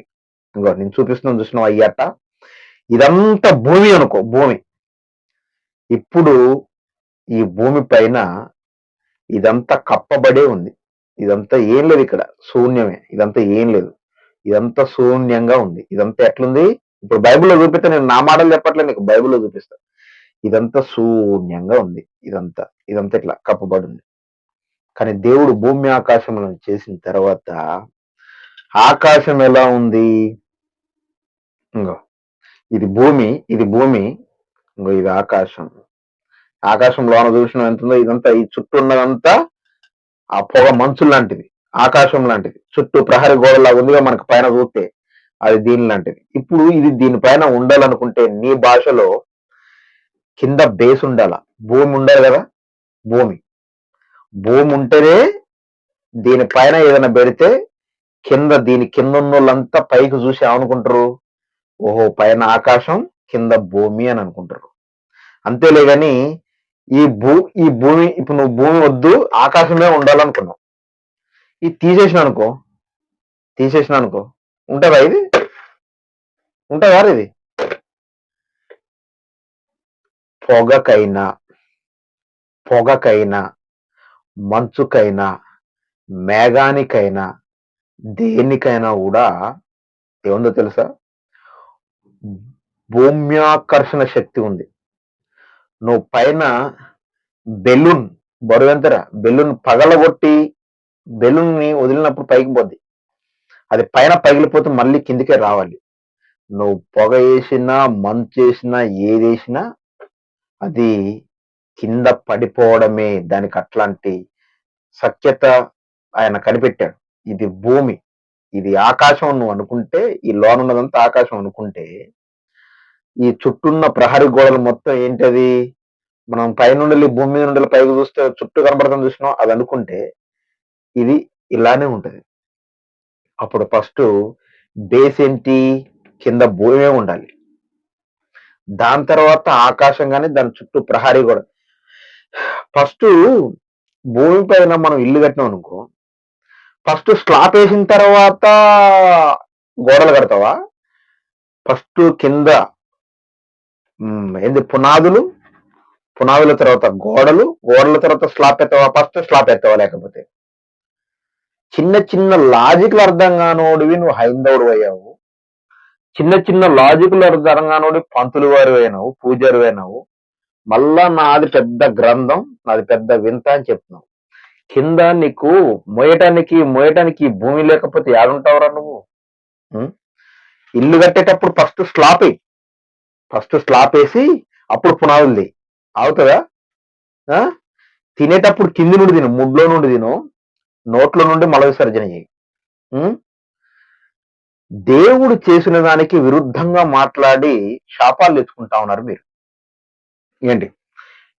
ఇంకో నేను చూపిస్తున్నాను, చూసినావు అయ్యాట, ఇదంతా భూమి అనుకో, భూమి. ఇప్పుడు ఈ భూమి పైన ఇదంతా కప్పబడే ఉంది, ఇదంతా ఏం లేదు, ఇక్కడ శూన్యమే, ఇదంతా ఏం లేదు, ఇదంతా శూన్యంగా ఉంది. ఇదంతా ఎట్లుంది? ఇప్పుడు బైబిల్లో చూపిస్తా, నేను నా మాటలు చెప్పట్లేదు నీకు, బైబిల్లో చూపిస్తా. ఇదంతా శూన్యంగా ఉంది, ఇదంతా ఇదంతా ఇట్లా కప్పబడి ఉంది. కానీ దేవుడు భూమి ఆకాశములను చేసిన తర్వాత ఆకాశం ఎలా ఉంది? ఇంకో ఇది భూమి, ఇది భూమి, ఇంకో ఇది ఆకాశం. ఆకాశంలోన చూసిన ఎంత ఉందో, ఇదంతా ఈ చుట్టూ ఉన్నదంతా ఆ పొగ మంచు లాంటిది, ఆకాశం లాంటిది. చుట్టూ ప్రహరీ గోడలాగా ఉందిగా మనకు పైన చూస్తే, అది దీని లాంటిది. ఇప్పుడు ఇది దీనిపైన ఉండాలనుకుంటే నీ భాషలో కింద బేస్ ఉండాల, భూమి ఉండాలి కదా, భూమి. భూమి ఉంటేనే దీనిపైన ఏదైనా పెడితే కింద, దీని కింద ఉన్న వాళ్ళంతా పైకి చూసి ఏమనుకుంటారు? ఓహో, పైన ఆకాశం, కింద భూమి అని అనుకుంటారు. అంతేలే గాని ఈ భూమి, ఇప్పుడు నువ్వు భూమి వద్దు ఆకాశమే ఉండాలనుకున్నావు, ఇది తీసేసిన అనుకో ఉంటుందా? ఇది ఉంటుందా? ఇది పొగకైనా మంచుకైనా మేఘానికైనా దేనికైనా కూడా ఏముందో తెలుసా? భూమ్యాకర్షణ శక్తి ఉంది. నువ్వు పైన బెలూన్ బరువు ఎంతరా, బెలూన్ పగలగొట్టి బెలూన్ని వదిలినప్పుడు పైకి పోద్ది, అది పైన పగిలిపోతే మళ్ళీ కిందికే రావాలి. నువ్వు పొగ వేసినా, మంచు వేసినా, ఏది వేసినా అది కింద పడిపోవడమే. దానికి అట్లాంటి సఖ్యత ఆయన కనిపెట్టాడు. ఇది భూమి, ఇది ఆకాశం నువ్వు అనుకుంటే, ఈ లోన ఉన్నదంతా ఆకాశం అనుకుంటే, ఈ చుట్టూన్న ప్రహరీ గోడలు మొత్తం ఏంటది? మనం పైనుండి భూమి మీద నుండి పైకి చూస్తే చుట్టూ కనబడుతుంది చూసినాం, అది అనుకుంటే ఇది ఇలానే ఉంటది. అప్పుడు ఫస్ట్ బేస్ ఏంటి? కింద భూమే ఉండాలి, దాని తర్వాత ఆకాశం కానీ, దాని చుట్టూ ప్రహరీ గోడ. ఫస్ట్ భూమి పైన మనం ఇల్లు కట్టినాం అనుకో, ఫస్ట్ స్లాబ్ వేసిన తర్వాత గోడలు కడతావా? ఫస్ట్ కింద ఏంది పునాదుల తర్వాత గోడల తర్వాత స్లాబ్ ఎత్తావా? ఫస్ట్ స్లాబ్ ఎత్తావా? లేకపోతే చిన్న చిన్న లాజిక్లు అర్థం కానోడివి నువ్వు హైందవుడు అయ్యావు. చిన్న చిన్న లాజిక్లు అర్థం కానోడి పంతులు వారు అయినావు, పూజారి అయినావు. మళ్ళా నాది పెద్ద గ్రంథం, నాది పెద్ద వింత అని చెప్తున్నావు. కింద నీకు మోయటానికి భూమి లేకపోతే ఏడుంటావురా నువ్వు? ఉం? ఇల్లు కట్టేటప్పుడు ఫస్ట్ స్లాబ్ వేసి అప్పుడు పునాదులు అవుతుందా? ఆ? తినేటప్పుడు కింది నుండి తిను, ముడ్లో నుండి తిను, నోట్లో నుండి మల విసర్జన చేయి. ఉం? దేవుడు చేసిన దానికి విరుద్ధంగా మాట్లాడి శాపాలు తెచ్చుకుంటా ఉన్నారు మీరు. ఏంటి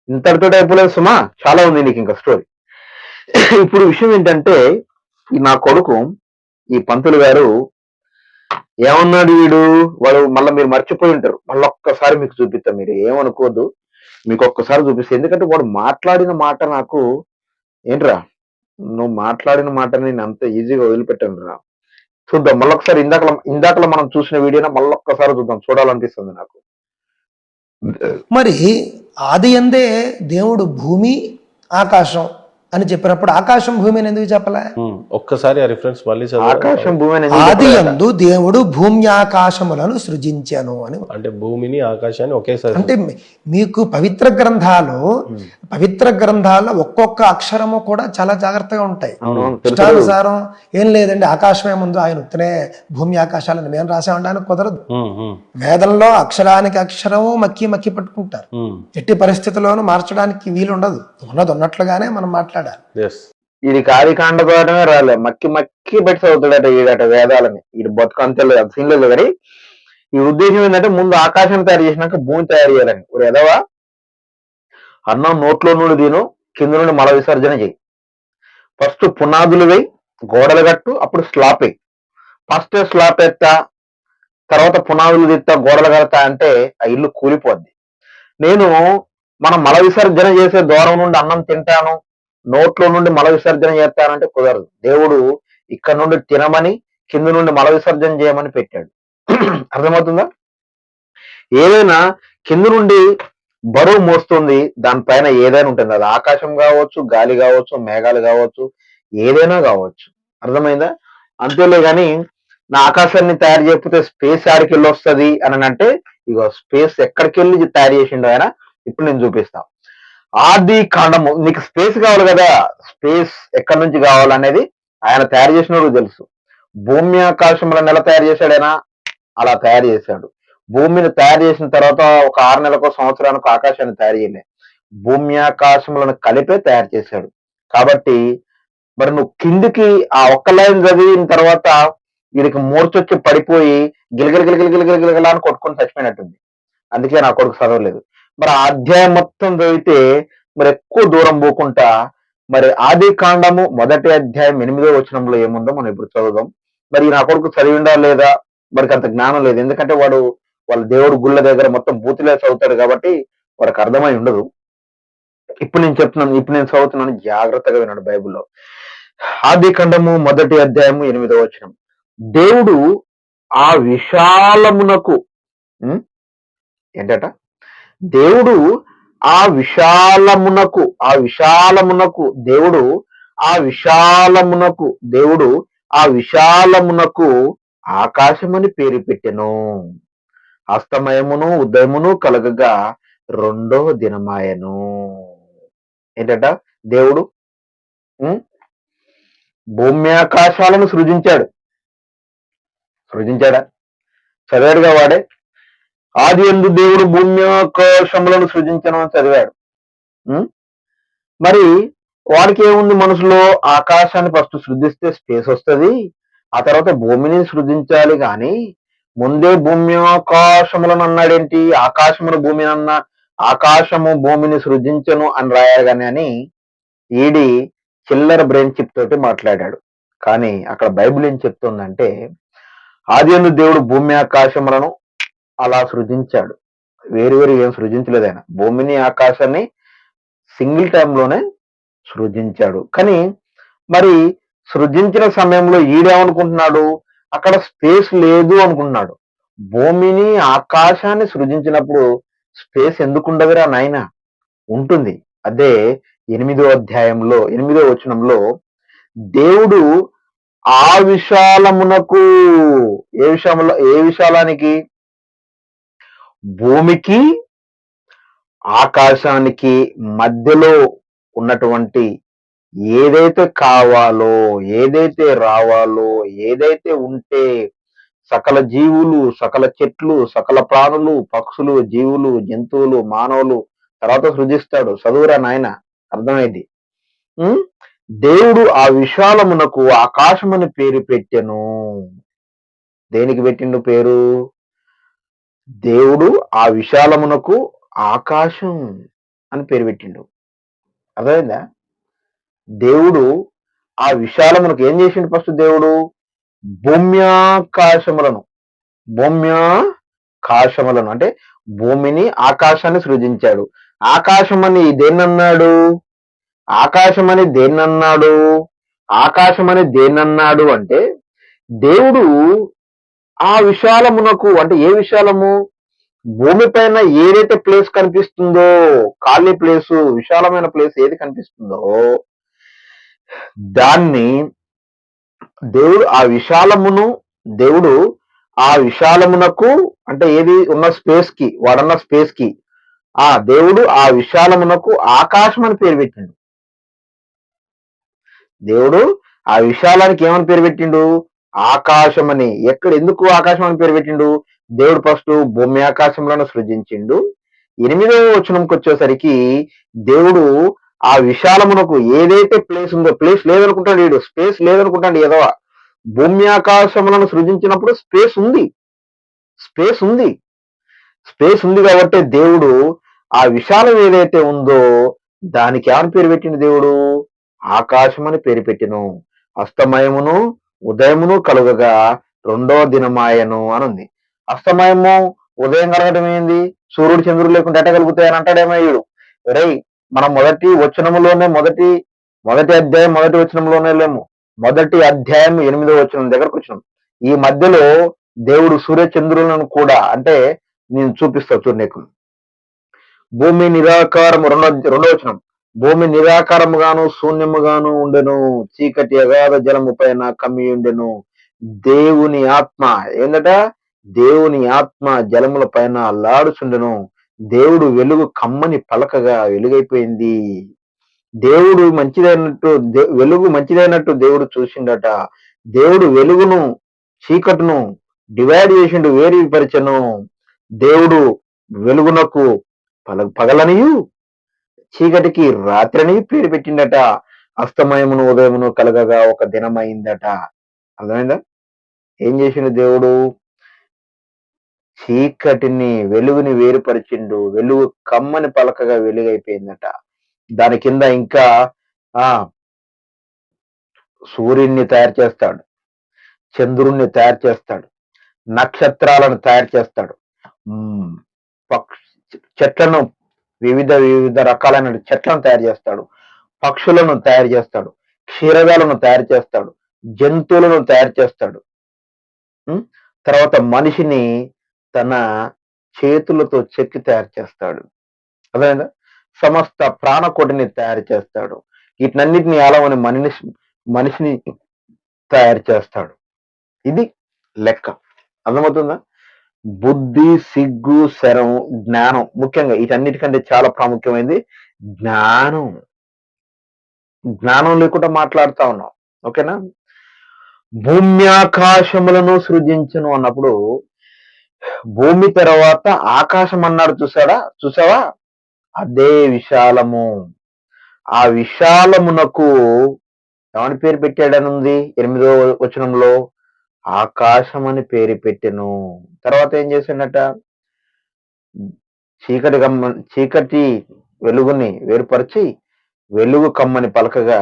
ఇంతటితో అయిపోలేదు సుమా, చాలా ఉంది నీకు ఇంకా స్టోరీ. ఇప్పుడు విషయం ఏంటంటే, ఈ నా కొడుకు ఈ పంతులు గారు ఏమన్నాడు, వాడు మళ్ళీ మీరు మర్చిపోయి ఉంటారు. మళ్ళీ ఒక్కసారి మీకు చూపిస్తా, మీరు ఏమనుకోవద్దు, మీకు ఒక్కసారి చూపిస్తా. ఎందుకంటే వాడు మాట్లాడిన మాట నాకు ఏంట్రా, నువ్వు మాట్లాడిన మాట నేను అంత ఈజీగా వదిలిపెట్టాను రా. చూద్దాం మళ్ళొకసారి, ఇందాకలో మనం చూసిన వీడియోని మళ్ళొక్కసారి చూద్దాం, చూడాలనిపిస్తుంది నాకు. మరి ఆది యందే దేవుడు భూమి ఆకాశం అని చెప్పినప్పుడు ఆకాశం భూమి అని ఎందుకు చెప్పలే? ఒక్కసారి ఆ రిఫరెన్స్ మళ్ళీ చదవరా? ఆకాశం భూమి అనేది ఆది యందు దేవుడు భూమి ఆకాశములను సృజించాను అని. అంటే భూమిని ఆకాశాన్ని ఒకేసారి. అంటే మీకు పవిత్ర గ్రంథాల్లో ఒక్కొక్క అక్షరము కూడా చాలా జాగ్రత్తగా ఉంటాయి. ఇష్టానుసారం ఏం లేదండి, ఆకాశం ఏముందో ఆయన ఉత్తనే భూమి ఆకాశాలను మేము రాసామనడానికి కుదరదు. వేదంలో అక్షరానికి అక్షరము మక్కి పట్టుకుంటారు. ఎట్టి పరిస్థితుల్లోనూ మార్చడానికి వీలు ఉండదు. ఉన్నది ఉన్నట్లుగానే మనం మాట్లాడాలి. ఇది కాదికాండ ద్వారానే రాలే, మక్కి పెట్టి చదువుతాడట ఈడట వేదాలని. ఈడు బతుకు అంతే సీన్ లేదు. కానీ ఈ ఉద్దేశం ఏంటంటే, ముందు ఆకాశం తయారు చేసినాక భూమి తయారు చేయాలని. ఇప్పుడు ఎదవా, అన్నం నోట్లో నుండి తిను, కింద నుండి మల విసర్జన చేయి. ఫస్ట్ పునాదులు వేయి, గోడలు కట్టు, అప్పుడు స్లాబ్ వేయి. ఫస్ట్ స్లాబ్ ఎత్తా, తర్వాత పునాదులు తిత్తా, గోడలు కడతా అంటే ఆ ఇల్లు కూలిపోద్ది. మనం మల విసర్జన చేసే దూరం నుండి అన్నం తింటాను, నోట్లో నుండి మల విసర్జన చేస్తానంటే కుదరదు. దేవుడు ఇక్కడ నుండి తినమని, కింద నుండి మల విసర్జన చేయమని పెట్టాడు. అర్థమవుతుందా? ఏదైనా కింద నుండి బరువు మోస్తుంది, దానిపైన ఏదైనా ఉంటుంది. అది ఆకాశం కావచ్చు, గాలి కావచ్చు, మేఘాలు కావచ్చు, ఏదైనా కావచ్చు. అర్థమైందా? అంతేలే గాని నా ఆకాశాన్ని తయారు చేయకపోతే స్పేస్ ఆడికి వెళ్ళి వస్తుంది అని అంటే, ఇగో స్పేస్ ఎక్కడికి వెళ్ళి తయారు చేసిండో ఆయన ఇప్పుడు నేను చూపిస్తా. ఆది కాండము, నీకు స్పేస్ కావాలి కదా, స్పేస్ ఎక్కడి నుంచి కావాలనేది ఆయన తయారు చేసినోడు తెలుసు. భూమి ఆకాశములను ఎలా తయారు చేశాడైనా అలా తయారు చేశాడు. భూమిని తయారు చేసిన తర్వాత ఒక 6 నెలలకో సంవత్సరానికి ఆకాశాన్ని తయారు చేయలే, భూమి ఆకాశములను కలిపే తయారు చేశాడు. కాబట్టి మరి నువ్వు కిందికి ఆ ఒక్క లైన్ చదివిన తర్వాత వీడికి మూర్చొచ్చి పడిపోయి గిలగిల అని కొట్టుకొని చచ్చిపోయినట్టుంది. అందుకే నా కొడుకు చదవలేదు. మరి ఆ అధ్యాయం మొత్తం చదివితే మరి ఎక్కువ దూరం పోకుండా, మరి ఆది కాండము 1వ అధ్యాయం 8వ వచనంలో ఏముందో మనం ఇప్పుడు చదువుదాం. మరి నా కొడుకు చదివిండా లేదా, వాడికి అంత జ్ఞానం లేదు. ఎందుకంటే వాళ్ళ దేవుడు గుళ్ళ దగ్గర మొత్తం బూతులే చదువుతాడు కాబట్టి వాడికి అర్థమై ఉండదు. ఇప్పుడు నేను చదువుతున్నాను, జాగ్రత్తగా విన్నాడు. బైబిల్లో ఆది కాండము 1వ అధ్యాయము 8వ వచనం, దేవుడు ఆ విశాలమునకు ఏంటట, దేవుడు ఆ విశాలమునకు ఆకాశమని పేరు పెట్టెను. అస్తమయమును ఉదయమును కలగగా 2వ దినమాయను. ఏంటట, దేవుడు భూమి ఆకాశాలను సృజించాడా? చదివాడుగా వాడే. ఆది యందు దేవుడు భూమి ఆకాశములను సృజించను అని చదివాడు. మరి వాడికి ఏముంది మనసులో, ఆకాశాన్ని ఫస్ట్ సృజిస్తే స్పేస్ వస్తుంది, ఆ తర్వాత భూమిని సృజించాలి. కానీ ముందే భూమి ఆకాశములను అన్నాడేంటి? ఆకాశము భూమిని సృజించను అని రాయాలి కానీ అని ఈడి చిల్లర బ్రెయిన్ చిప్ తోటి మాట్లాడాడు. కానీ అక్కడ బైబిల్ ఏం చెప్తుందంటే, ఆది యందు దేవుడు భూమి ఆకాశములను అలా సృజించాడు. వేరు ఏం సృజించలేదు ఆయన. భూమిని ఆకాశాన్ని సింగిల్ టైంలోనే సృజించాడు. కానీ మరి సృజించిన సమయంలో ఈడేమనుకుంటున్నాడు, అక్కడ స్పేస్ లేదు అనుకుంటున్నాడు. భూమిని ఆకాశాన్ని సృజించినప్పుడు స్పేస్ ఎందుకు ఉండదురా నాయన? ఉంటుంది. అదే 8వ వచనంలో దేవుడు ఆ విశాలమునకు, ఏ విశాలానికి? భూమికి ఆకాశానికి మధ్యలో ఉన్నటువంటి ఏదైతే కావాలో, ఏదైతే రావాలో, ఏదైతే ఉంటే సకల జీవులు, సకల చెట్లు, సకల ప్రాణులు, పక్షులు, జీవులు, జంతువులు, మానవులు తర్వాత సృజిస్తాడు. చదువురా నాయన, అర్థమైంది. ఉం? దేవుడు ఆ విశాలమునకు ఆకాశమని పేరు పెట్టెను. దేనికి పెట్టిండు పేరు? దేవుడు ఆ విశాలమునకు ఆకాశం అని పేరు పెట్టిండు. అర్థమైందా? దేవుడు ఆ విశాలమునకు ఏం చేసిండు? ఫస్ట్ దేవుడు భూమ్యాకాశములను అంటే భూమిని ఆకాశాన్ని సృజించాడు. ఆకాశమని దేన్నన్నాడు? ఆకాశమని దేన్నన్నాడు అంటే దేవుడు ఆ విశాలమునకు, అంటే ఏ విశాలము? భూమి పైన ఏదైతే ప్లేస్ కనిపిస్తుందో, ఖాళీ ప్లేసు, విశాలమైన ప్లేస్ ఏది కనిపిస్తుందో దాన్ని దేవుడు ఆ విశాలమునకు, అంటే ఏది ఉన్న స్పేస్ కి, వాడన్న స్పేస్ కి దేవుడు ఆ విశాలమునకు ఆకాశం అని పేరు పెట్టిండు. దేవుడు ఆ విశాలానికి ఏమని పేరు పెట్టిండు? ఆకాశం అని. ఎందుకు ఆకాశం అని పేరు పెట్టిండు? దేవుడు ఫస్ట్ భూమి ఆకాశంలను సృజించిండు. 8వ వచనంకి వచ్చేసరికి దేవుడు ఆ విశాలమునకు ఏదైతే ప్లేస్ ఉందో, ప్లేస్ లేదనుకుంటాడు వీడు, స్పేస్ లేదనుకుంటాడు ఏదో. భూమి ఆకాశములను సృజించినప్పుడు స్పేస్ ఉంది కాబట్టి దేవుడు ఆ విశాలం ఏదైతే ఉందో దానికి ఏమని పేరు పెట్టిండు? దేవుడు ఆకాశం అని పేరు పెట్టిను. అస్తమయమును ఉదయమును కలుగగా 2వ దినమాయను అని ఉంది. అస్తమయము ఉదయం కలగడం ఏంది? సూర్యుడు చంద్రుడు లేకుండా ఎట్ట కలుగుతాయని అంటాడేమో వీడు. మనం మొదటి అధ్యాయం 1వ వచనంలోనే లేము. మొదటి అధ్యాయం 8వ వచనం దగ్గరకు వచ్చినాం. ఈ మధ్యలో దేవుడు సూర్య చంద్రులను కూడా, అంటే నేను చూపిస్తా చూడు నీకు. భూమి నిరాకారము, 2వ వచనం, భూమి నిరాకారముగాను శూన్యముగాను ఉండెను, చీకటి అగాధ జలము పైన కమ్మి ఉండెను. దేవుని ఆత్మ ఏందట? దేవుని ఆత్మ జలముల పైన అల్లాడుచుండెను. దేవుడు వెలుగు కమ్మని పలకగా వెలుగైపోయింది. దేవుడు వెలుగు మంచిదైనట్టు దేవుడు చూసిండట. దేవుడు వెలుగును చీకటును డివైడ్ చేసిండు, వేరుపరిచెను. దేవుడు వెలుగునకు పగలనియు చీకటికి రాత్రిని పేరు పెట్టిండట. అస్తమయమును ఉదయమును కలగగా ఒక దినమైందట. అర్థమైందా? ఏం చేసిండు దేవుడు? చీకటిని వెలుగుని వేరుపరిచిండు. వెలుగు కమ్మని పలకగా వెలుగైపోయిందట. దాని కింద ఇంకా సూర్యుడిని తయారు చేస్తాడు, చంద్రుణ్ణి తయారు చేస్తాడు, నక్షత్రాలను తయారు చేస్తాడు, చెట్లను, వివిధ రకాలైన చెట్లను తయారు చేస్తాడు, పక్షులను తయారు చేస్తాడు, క్షీరదాలను తయారు చేస్తాడు, జంతువులను తయారు చేస్తాడు. తర్వాత మనిషిని తన చేతులతో చెక్కి తయారు చేస్తాడు. అదేనా? సమస్త ప్రాణకోటిని తయారు చేస్తాడు. వీటినన్నిటిని ఆలవని మనిషిని తయారు చేస్తాడు. ఇది లెక్క. అర్థమవుతుందా? బుద్ధి, సిగ్గు, శరం, జ్ఞానం, ముఖ్యంగా వీటన్నిటికంటే చాలా ప్రాముఖ్యమైనది జ్ఞానం. జ్ఞానం లేకుండా మాట్లాడుతా ఉన్నాం. ఓకేనా? భూమ్యాకాశములను సృజించను అన్నప్పుడు భూమి తర్వాత ఆకాశం అన్నాడు. చూసావా? అదే విశాలము. ఆ విశాలమునకు ఏమని పేరు పెట్టాడని ఉంది 8వ వచనంలో? ఆకాశం అని పేరు పెట్టెను. తర్వాత ఏం చేసిండట? చీకటి వెలుగుని వేరుపరిచి వెలుగు కమ్మని పలకగా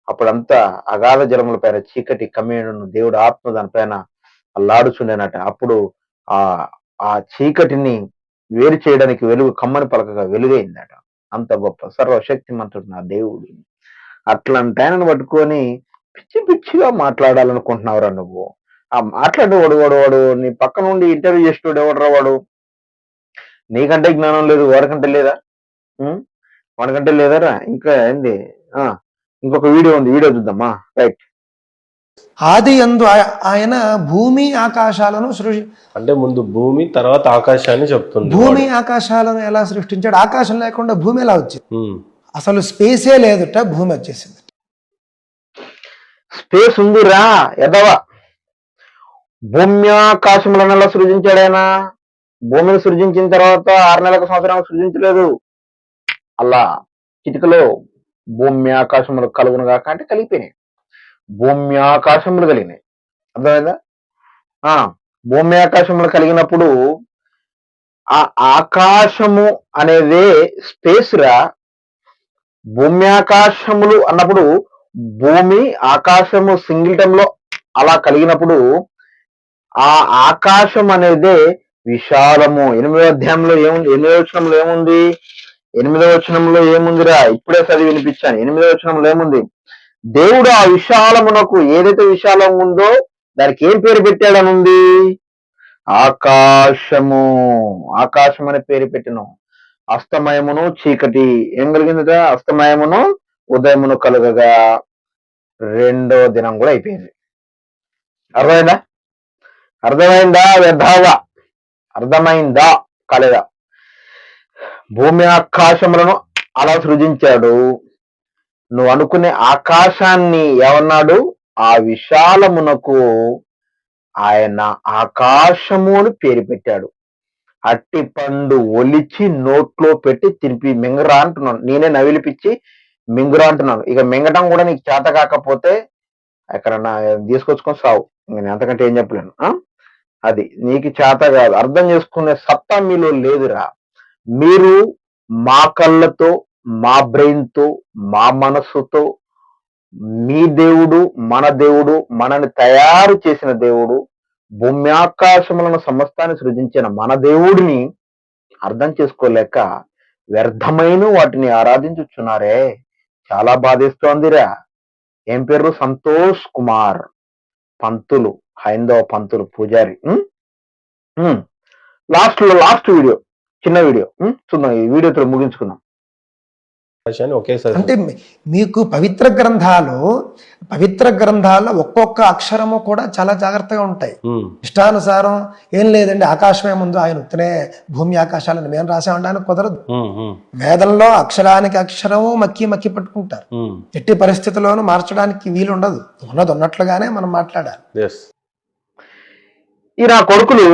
అప్పుడంతా అగాధ జలముల పైన చీకటి కమ్మేను. దేవుడు ఆత్మ దానిపైన అల్లాడుచుండేనట. అప్పుడు ఆ చీకటిని వేరు చేయడానికి వెలుగు కమ్మని పలకగా వెలుగైందట. అంత గొప్ప సర్వశక్తిమంతుడు నా దేవుడు. అట్లాంటి ఆయనను పట్టుకొని పిచ్చి పిచ్చిగా మాట్లాడాలనుకుంటున్నావురా నువ్వు. ఆ మాట్లాడేవాడు నీ పక్క నుండి ఇంటర్వ్యూ చేసేవాడు ఎవడరా వాడు? నీకంటే జ్ఞానం లేదు, వాడికంటే లేదా? ఉం? వాడికంటే లేదరా? ఇంకా ఏంది? ఆ ఇంకొక వీడియో ఉంది, వీడియో చూద్దామా? రైట్. ఆది యందు ఆయన భూమి ఆకాశాలను అంటే ముందు భూమి తర్వాత ఆకాశాన్ని చెప్తుంది భూమి ఆకాశాలను ఎలా సృష్టించాడు? ఆకాశం లేకుండా భూమి ఎలా వచ్చింది? ఉమ్. అసలు స్పేసే లేదుట, భూమి వచ్చేసింది. స్పేస్ ఉందిరా ఎదవా. భూమ్యాకాశములను ఎలా సృజించాడు ఆయన? భూమిని సృజించిన తర్వాత 6 నెలలకు సంవత్సరాలకు సృజించలేదు. అలా చిటికలో భూమ్యాకాశములు కలుగును కాక అంటే కలిగిపోయినాయి. భూమ్యాకాశములు కలిగినాయి. అర్థమైందా? ఆ భూమ్యాకాశములు కలిగినప్పుడు ఆ ఆకాశము అనేదే స్పేస్ రా. భూమ్యాకాశములు అన్నప్పుడు భూమి ఆకాశము సింగిల్టంలో అలా కలిగినప్పుడు ఆ ఆకాశం అనేదే విశాలము. 8వ అధ్యాయంలో ఏముంది? 8వ వచనంలో ఏముంది? 8వ వచనంలో ఏముందిరా? ఇప్పుడే చదివి వినిపించాను. 8వ వచనంలో ఏముంది? దేవుడు ఆ విశాలమునకు, ఏదైతే విశాలం ఉందో దానికి ఏం పేరు పెట్టాడని ఉంది? ఆకాశము. ఆకాశం అనే పేరు పెట్టిన అస్తమయమును చీకటి ఏం కలిగిందిట? అస్తమయమును ఉదయమును కలుగగా 2వ దినం కూడా అయిపోయింది. అర్థమైందా? అర్థమైందా? వ్యర్థాగా అర్థమైందా కాలేదా? భూమి ఆకాశములను అలా సృజించాడు. నువ్వు అనుకునే ఆకాశాన్ని ఏమన్నాడు? ఆ విశాలమునకు ఆయన ఆకాశము అని పేరు పెట్టాడు. అట్టి పండు ఒలిచి నోట్లో పెట్టి తిరిపి మింగరా అంటున్నాను. నేనే నవిలిపిచ్చి మింగురా అంటున్నాను. ఇక మింగటం కూడా నీకు చేత కాకపోతే ఎక్కడన్నా తీసుకొచ్చుకొని సావు. నేను ఎంతకంటే ఏం చెప్పలేను. అది నీకు చేత కాదు, అర్థం చేసుకునే సత్తా మీలో లేదురా. మీరు మా కళ్ళతో, మా బ్రెయిన్తో, మా మనస్సుతో, మీ దేవుడు, మన దేవుడు, మనని తయారు చేసిన దేవుడు, భూమ్యాకాశములను సమస్తాన్ని సృజించిన మన దేవుడిని అర్థం చేసుకోలేక వ్యర్థమైన వాటిని ఆరాధించుచున్నారే. చాలా బాధేస్తోందిరా. ఏం పేరు? సంతోష్ కుమార్ పంతులు, హైందవ పంతులు, పూజారి. లాస్ట్ వీడియో, చిన్న వీడియో చూద్దాం. ఈ వీడియోతో ముగించుకుందాం. ఆకాశాన్ని ఒకేసారి అంటే మీకు పవిత్ర గ్రంథాల్లో ఒక్కొక్క అక్షరము కూడా చాలా జాగ్రత్తగా ఉంటాయి. ఉమ్. ఇష్టానుసారం ఏం లేదండి, ఆకాశమే ముందు, ఆయన ఉత్తనే భూమి ఆకాశాలను మేము రాసామనడానికి కుదరదు. ఉమ్. ఉమ్. వేదంలో అక్షరానికి అక్షరము మక్కి పట్టుకుంటారు. ఉమ్. ఎట్టి పరిస్థితుల్లోనూ మార్చడానికి వీలు ఉండదు. ఉన్నది ఉన్నట్లుగానే మనం మాట్లాడాలి. Yes. ఈ నా కొడుకులు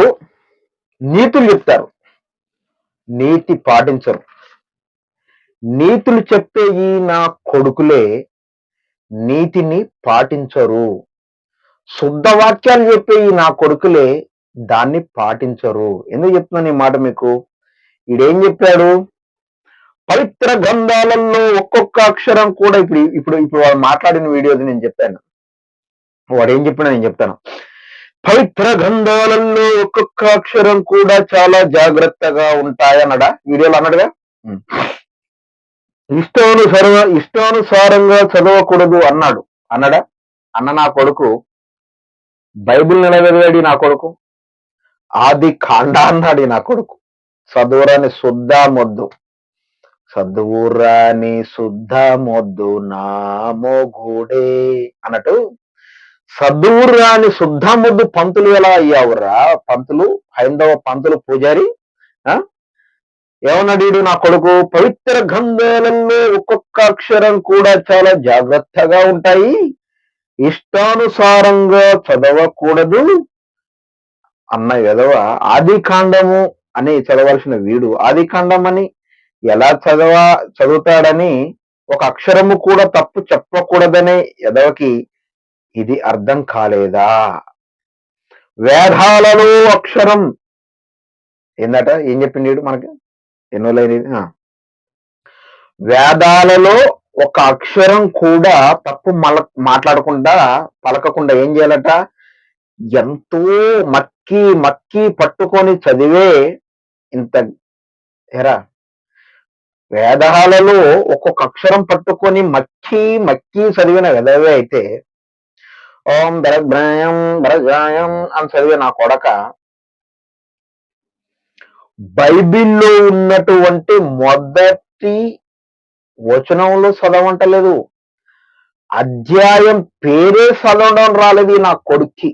నీతులు చెప్తారు, నీతి పాటించరు. నీతులు చెప్పే ఈ నా కొడుకులే నీతిని పాటించరు. శుద్ధ వాక్యాలు చెప్పే ఈ నా కొడుకులే దాన్ని పాటించరు. ఎందుకు చెప్తున్నాను ఈ మాట మీకు? ఈడేం చెప్పాడు? పవిత్ర గ్రంథాలలో ఒక్కొక్క అక్షరం కూడా ఇప్పుడు వాడు మాట్లాడిన వీడియోది నేను చెప్పాను. వాడు ఏం చెప్పినా నేను చెప్తాను. పవిత్ర గ్రంథాలలో ఒక్కొక్క అక్షరం కూడా చాలా జాగ్రత్తగా ఉంటాయన్నడా వీడియోలో అన్నాడుగా. ఇష్టానుసారంగా చదవకూడదు అన్నడా? అన్న నా కొడుకు బైబిల్ నిలబెరిగాడు. నా కొడుకు ఆది కాండ అన్నాడు. నా కొడుకు చదువురాని శుద్ధ మొద్దు, చదువురాని శుద్ధ మొద్దు నా మొగుడే అన్నట్టు చదువురాని శుద్ధ మొద్దు పంతులు ఎలా అయ్యావురా? పంతులు, హైందవ పంతులు, పూజారి. ఏమన్నాడు నా కొడుకు? పవిత్ర గ్రంథాలలో ఒక్కొక్క అక్షరం కూడా చాలా జాగ్రత్తగా ఉంటాయి, ఇష్టానుసారంగా చదవకూడదు అన్న ఎదవ. ఆది కాండము అని చదవాల్సిన వీడు ఆది కాండం అని ఎలా చదువుతాడని ఒక అక్షరము కూడా తప్పు చెప్పకూడదనే ఎదవకి ఇది అర్థం కాలేదా? వేదాలలో అక్షరం ఏందట? ఏం చెప్పిండు మనకి? ఎన్నో లైన్ ఇది. వేదాలలో ఒక అక్షరం కూడా తప్పు మాట్లాడకుండా, పలకకుండా ఏం చేయాలట? ఎంతో మక్కి పట్టుకొని చదివే ఇంత ఎరా వేదాలలో ఒక్కొక్క అక్షరం పట్టుకొని మక్కి మక్కి చదివిన వెదవే అయితే ఓం బరగ్రాయం బరగాయం అని చదివే నా కొడక బైబిల్లో ఉన్నటువంటి మొదటి వచనంలో చదవంటలేదు, అధ్యాయం పేరే చదవడం రాలేదు నా కొడుక్కి.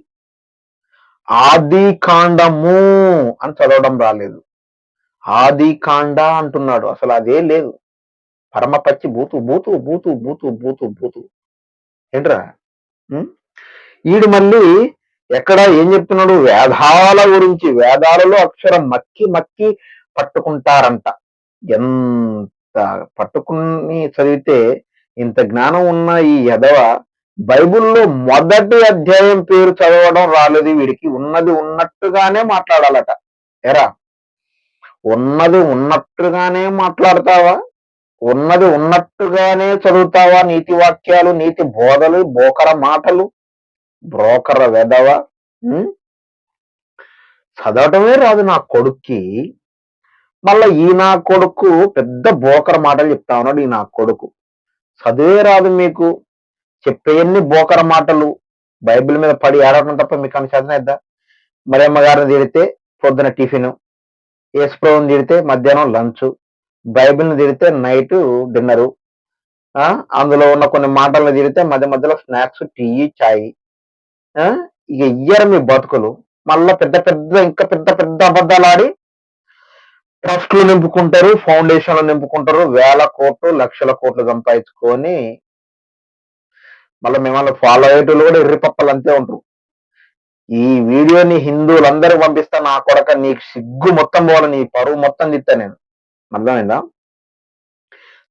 ఆది కాండము అని చదవడం రాలేదు, ఆది కాండ అంటున్నాడు. అసలు అదే లేదు, పరమ పచ్చి బూతు బూతు బూతు బూతు బూతు బూతు. ఏంట్రా ఈడు మళ్ళీ ఎక్కడ ఏం చెప్తున్నాడు? వేదాల గురించి, వేదాలలో అక్షరం మక్కి మక్కి పట్టుకుంటారంట. ఎంత పట్టుకుని చదివితే ఇంత జ్ఞానం ఉన్న ఈ ఎదవ బైబిల్లో మొదటి అధ్యాయం పేరు చదవడం రాలేదు వీడికి. ఉన్నది ఉన్నట్టుగానే మాట్లాడాలట. ఎరా, ఉన్నది ఉన్నట్టుగానే మాట్లాడతావా? ఉన్నది ఉన్నట్టుగానే చదువుతావా? నీతి వాక్యాలు, నీతి బోధలు, బోకర మాటలు, బ్రోకర వెదవ. చదవటమే రాదు నా కొడుక్కి. మళ్ళా ఈ నా కొడుకు పెద్ద బోకర మాటలు చెప్తా ఉన్నాడు. ఈ నా కొడుకు చదివే రాదు మీకు, చెప్పేయన్ని బోకర మాటలు, బైబిల్ మీద పడి ఏడవడం తప్ప మీకు అని చదివేద్దా? మరి అమ్మగారిని తిడితే పొద్దున టిఫిన్, యేసుప్రభుని తిడితే మధ్యాహ్నం లంచ్, బైబిల్ని తిడితే నైట్ డిన్నరు, అందులో ఉన్న కొన్ని మాటలను తిడితే మధ్య మధ్యలో స్నాక్స్, టీ, చాయ్. ఇక ఇయ్యరు మీ బతుకులు. మళ్ళా పెద్ద పెద్ద ఇంకా పెద్ద పెద్ద అబద్ధాలు ఆడి ట్రస్ట్లు నింపుకుంటారు, ఫౌండేషన్లు నింపుకుంటారు, వేల కోట్లు లక్షల కోట్లు సంపాదించుకొని మళ్ళీ మిమ్మల్ని ఫాలో అయ్యేటోళ్ళు కూడా ఎర్రిపప్పలు అంతే ఉంటారు. ఈ వీడియోని హిందువులందరూ పంపిస్తా నా కొడక, నీకు సిగ్గు మొత్తం పోవాలి, నీ పరువు మొత్తం తిత్తా నేను. అర్థమైందా?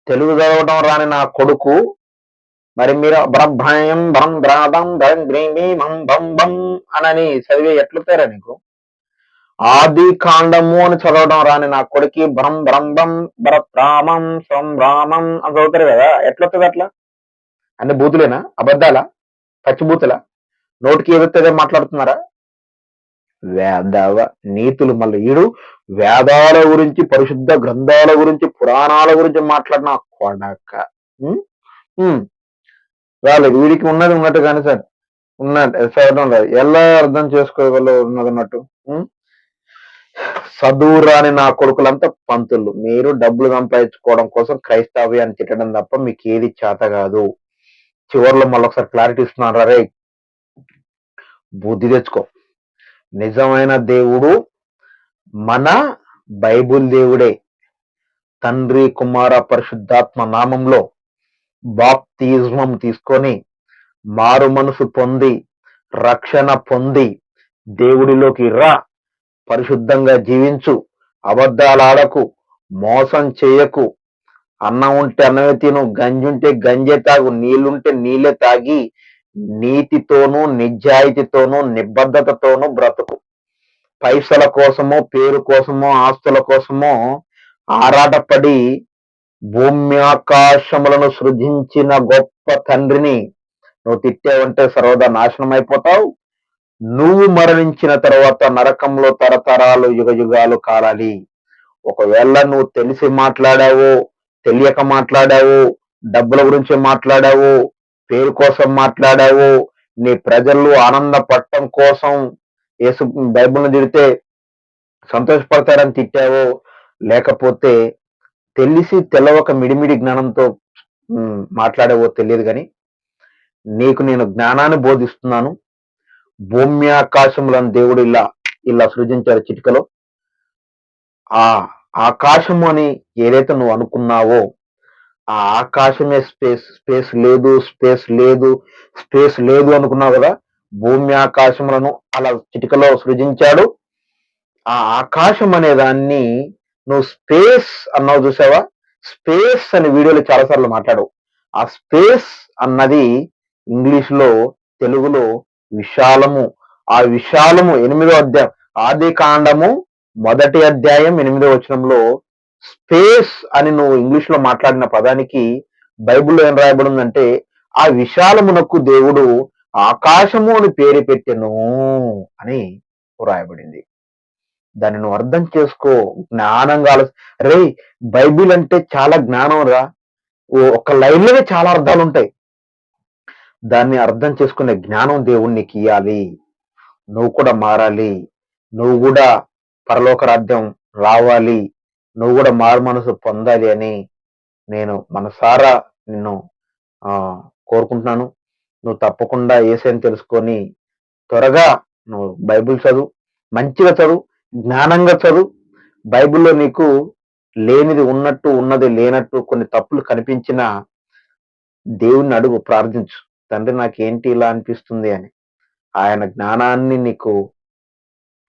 తెలుగు చదవడం రాని నా కొడుకు మరి మీరు బ్రహ్మయం బ్రం బ్రాదం బ్రం గ్రీమి మం బం బం అనని చదివే ఎట్లుతారా నీకు? ఆది కాండము అని చదవడం రాని నా కొడుకి బ్రం బ్రంబం బ్రప్రామం సంరామం అని చదువుతారు కదా, ఎట్లొస్తుంది అట్లా? అన్ని బూతులేనా? అబద్ధాలా? పచ్చిబూతులా? నోటికి ఏదొస్తే మాట్లాడుతున్నారా? వేదవ నీతులు. మళ్ళీ ఈడు వేదాల గురించి, పరిశుద్ధ గ్రంథాల గురించి, పురాణాల గురించి మాట్లాడిన కొడక. రాలేదు వీడికి, ఉన్నది ఉన్నట్టు కానీ సార్ ఉన్నట్టు చదవడం లేదు. ఎలా అర్థం చేసుకోగల ఉన్నది ఉన్నట్టు? చదువు రాని నా కొడుకులంతా పంతులు. మీరు డబ్బులు సంపాదించుకోవడం కోసం క్రైస్తవ్యాన్ని తిట్టడం తప్ప మీకు ఏది చేత కాదు. చివరిలో మళ్ళొకసారి క్లారిటీ ఇస్తున్నారు, రే బుద్ధి తెచ్చుకో. నిజమైన దేవుడు మన బైబుల్ దేవుడే. తండ్రి కుమార పరిశుద్ధాత్మ నామంలో బాప్తిజమం తీసుకొని మారు మనసు పొంది రక్షణ పొంది దేవుడిలోకి రా, పరిశుద్ధంగా జీవించు, అబద్ధాలు ఆడకు, మోసం చేయకు, అన్నం ఉంటే అన్నమే తిను, గంజి ఉంటే గంజే తాగు, నీళ్లుంటే నీళ్ళే తాగి నీతితోనూ నిజాయితీతోనూ నిబద్ధతతోనూ బ్రతుకు. పైసల కోసమో, పేరు కోసమో, ఆస్తుల కోసమో ఆరాటపడి భూమి ఆకాశములను సృజించిన గొప్ప తండ్రిని నువ్వు తిట్టావంటే సర్వదా నాశనం అయిపోతావు. నువ్వు మరణించిన తర్వాత నరకంలో తరతరాలు యుగ యుగాలు కాలాలి. ఒకవేళ నువ్వు తెలిసి మాట్లాడావు, తెలియక మాట్లాడావు, డబ్బుల గురించి మాట్లాడావు, పేరు కోసం మాట్లాడావు, నీ ప్రజలు ఆనందపడటం కోసం యేసు బైబిల్ని తిడితే సంతోషపడతారని తిట్టావో, లేకపోతే తెలిసి తెలవక మిడిమిడి జ్ఞానంతో మాట్లాడావో తెలియదు, కానీ నీకు నేను జ్ఞానాన్ని బోధిస్తున్నాను. భూమి ఆకాశములను దేవుడు ఇలా ఇలా సృజించాడు చిటికలో. ఆ ఆకాశము అని ఏదైతే నువ్వు అనుకున్నావో ఆ ఆకాశమే స్పేస్, స్పేస్ లేదు, స్పేస్ లేదు, స్పేస్ లేదు అనుకున్నావు కదా. భూమి ఆకాశములను అలా చిటికలో సృజించాడు. ఆ ఆకాశం అనే దాన్ని నువ్వు స్పేస్ అన్నావు, చూసావా? స్పేస్ అని వీడియోలో చాలాసార్లు మాట్లాడవు. ఆ స్పేస్ అన్నది ఇంగ్లీష్ లో, తెలుగులో విశాలము. ఆ విశాలము 8వ అధ్యాయం, ఆది కాండము 1వ అధ్యాయం 8వ వచనంలో స్పేస్ అని నువ్వు ఇంగ్లీష్ లో మాట్లాడిన పదానికి బైబిల్లో ఏం రాయబడి ఉందంటే, ఆ విశాలమునకు దేవుడు ఆకాశము అని పేరు పెట్టెను అని రాయబడింది. దాన్ని నువ్వు అర్థం చేసుకో. జ్ఞానంగా రే, బైబిల్ అంటే చాలా జ్ఞానం రా. ఒక లైన్లోనే చాలా అర్థాలు ఉంటాయి. దాన్ని అర్థం చేసుకునే జ్ఞానం దేవుడు నీకు ఇయ్యాలి. నువ్వు కూడా మారాలి. నువ్వు కూడా పరలోక రాజ్యం రావాలి. నువ్వు కూడా మారు మనసు పొందాలి అని నేను మనసారా నిన్ను ఆ కోరుకుంటున్నాను. నువ్వు తప్పకుండా యేసయ్యని తెలుసుకొని త్వరగా నువ్వు బైబిల్ చదువు, మంచిగా చదువు, జ్ఞానంగా చదువు. బైబిల్లో నీకు లేనిది ఉన్నట్టు, ఉన్నది లేనట్టు కొన్ని తప్పులు కనిపించినా దేవుణ్ణి అడుగు, ప్రార్థించు. తండ్రి నాకేంటి ఇలా అనిపిస్తుంది అని. ఆయన జ్ఞానాన్ని నీకు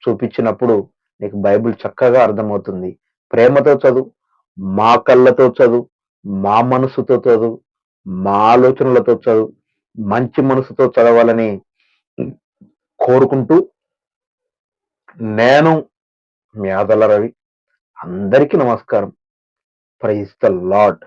చూపించినప్పుడు నీకు బైబిల్ చక్కగా అర్థమవుతుంది. ప్రేమతో చదువు, మా కళ్ళతో చదువు, మా మనసుతో చదువు, మా ఆలోచనలతో చదువు, మంచి మనసుతో చదవాలని కోరుకుంటూ నేను మీ ఆదల రవి. అందరికీ నమస్కారం. Praise the lord.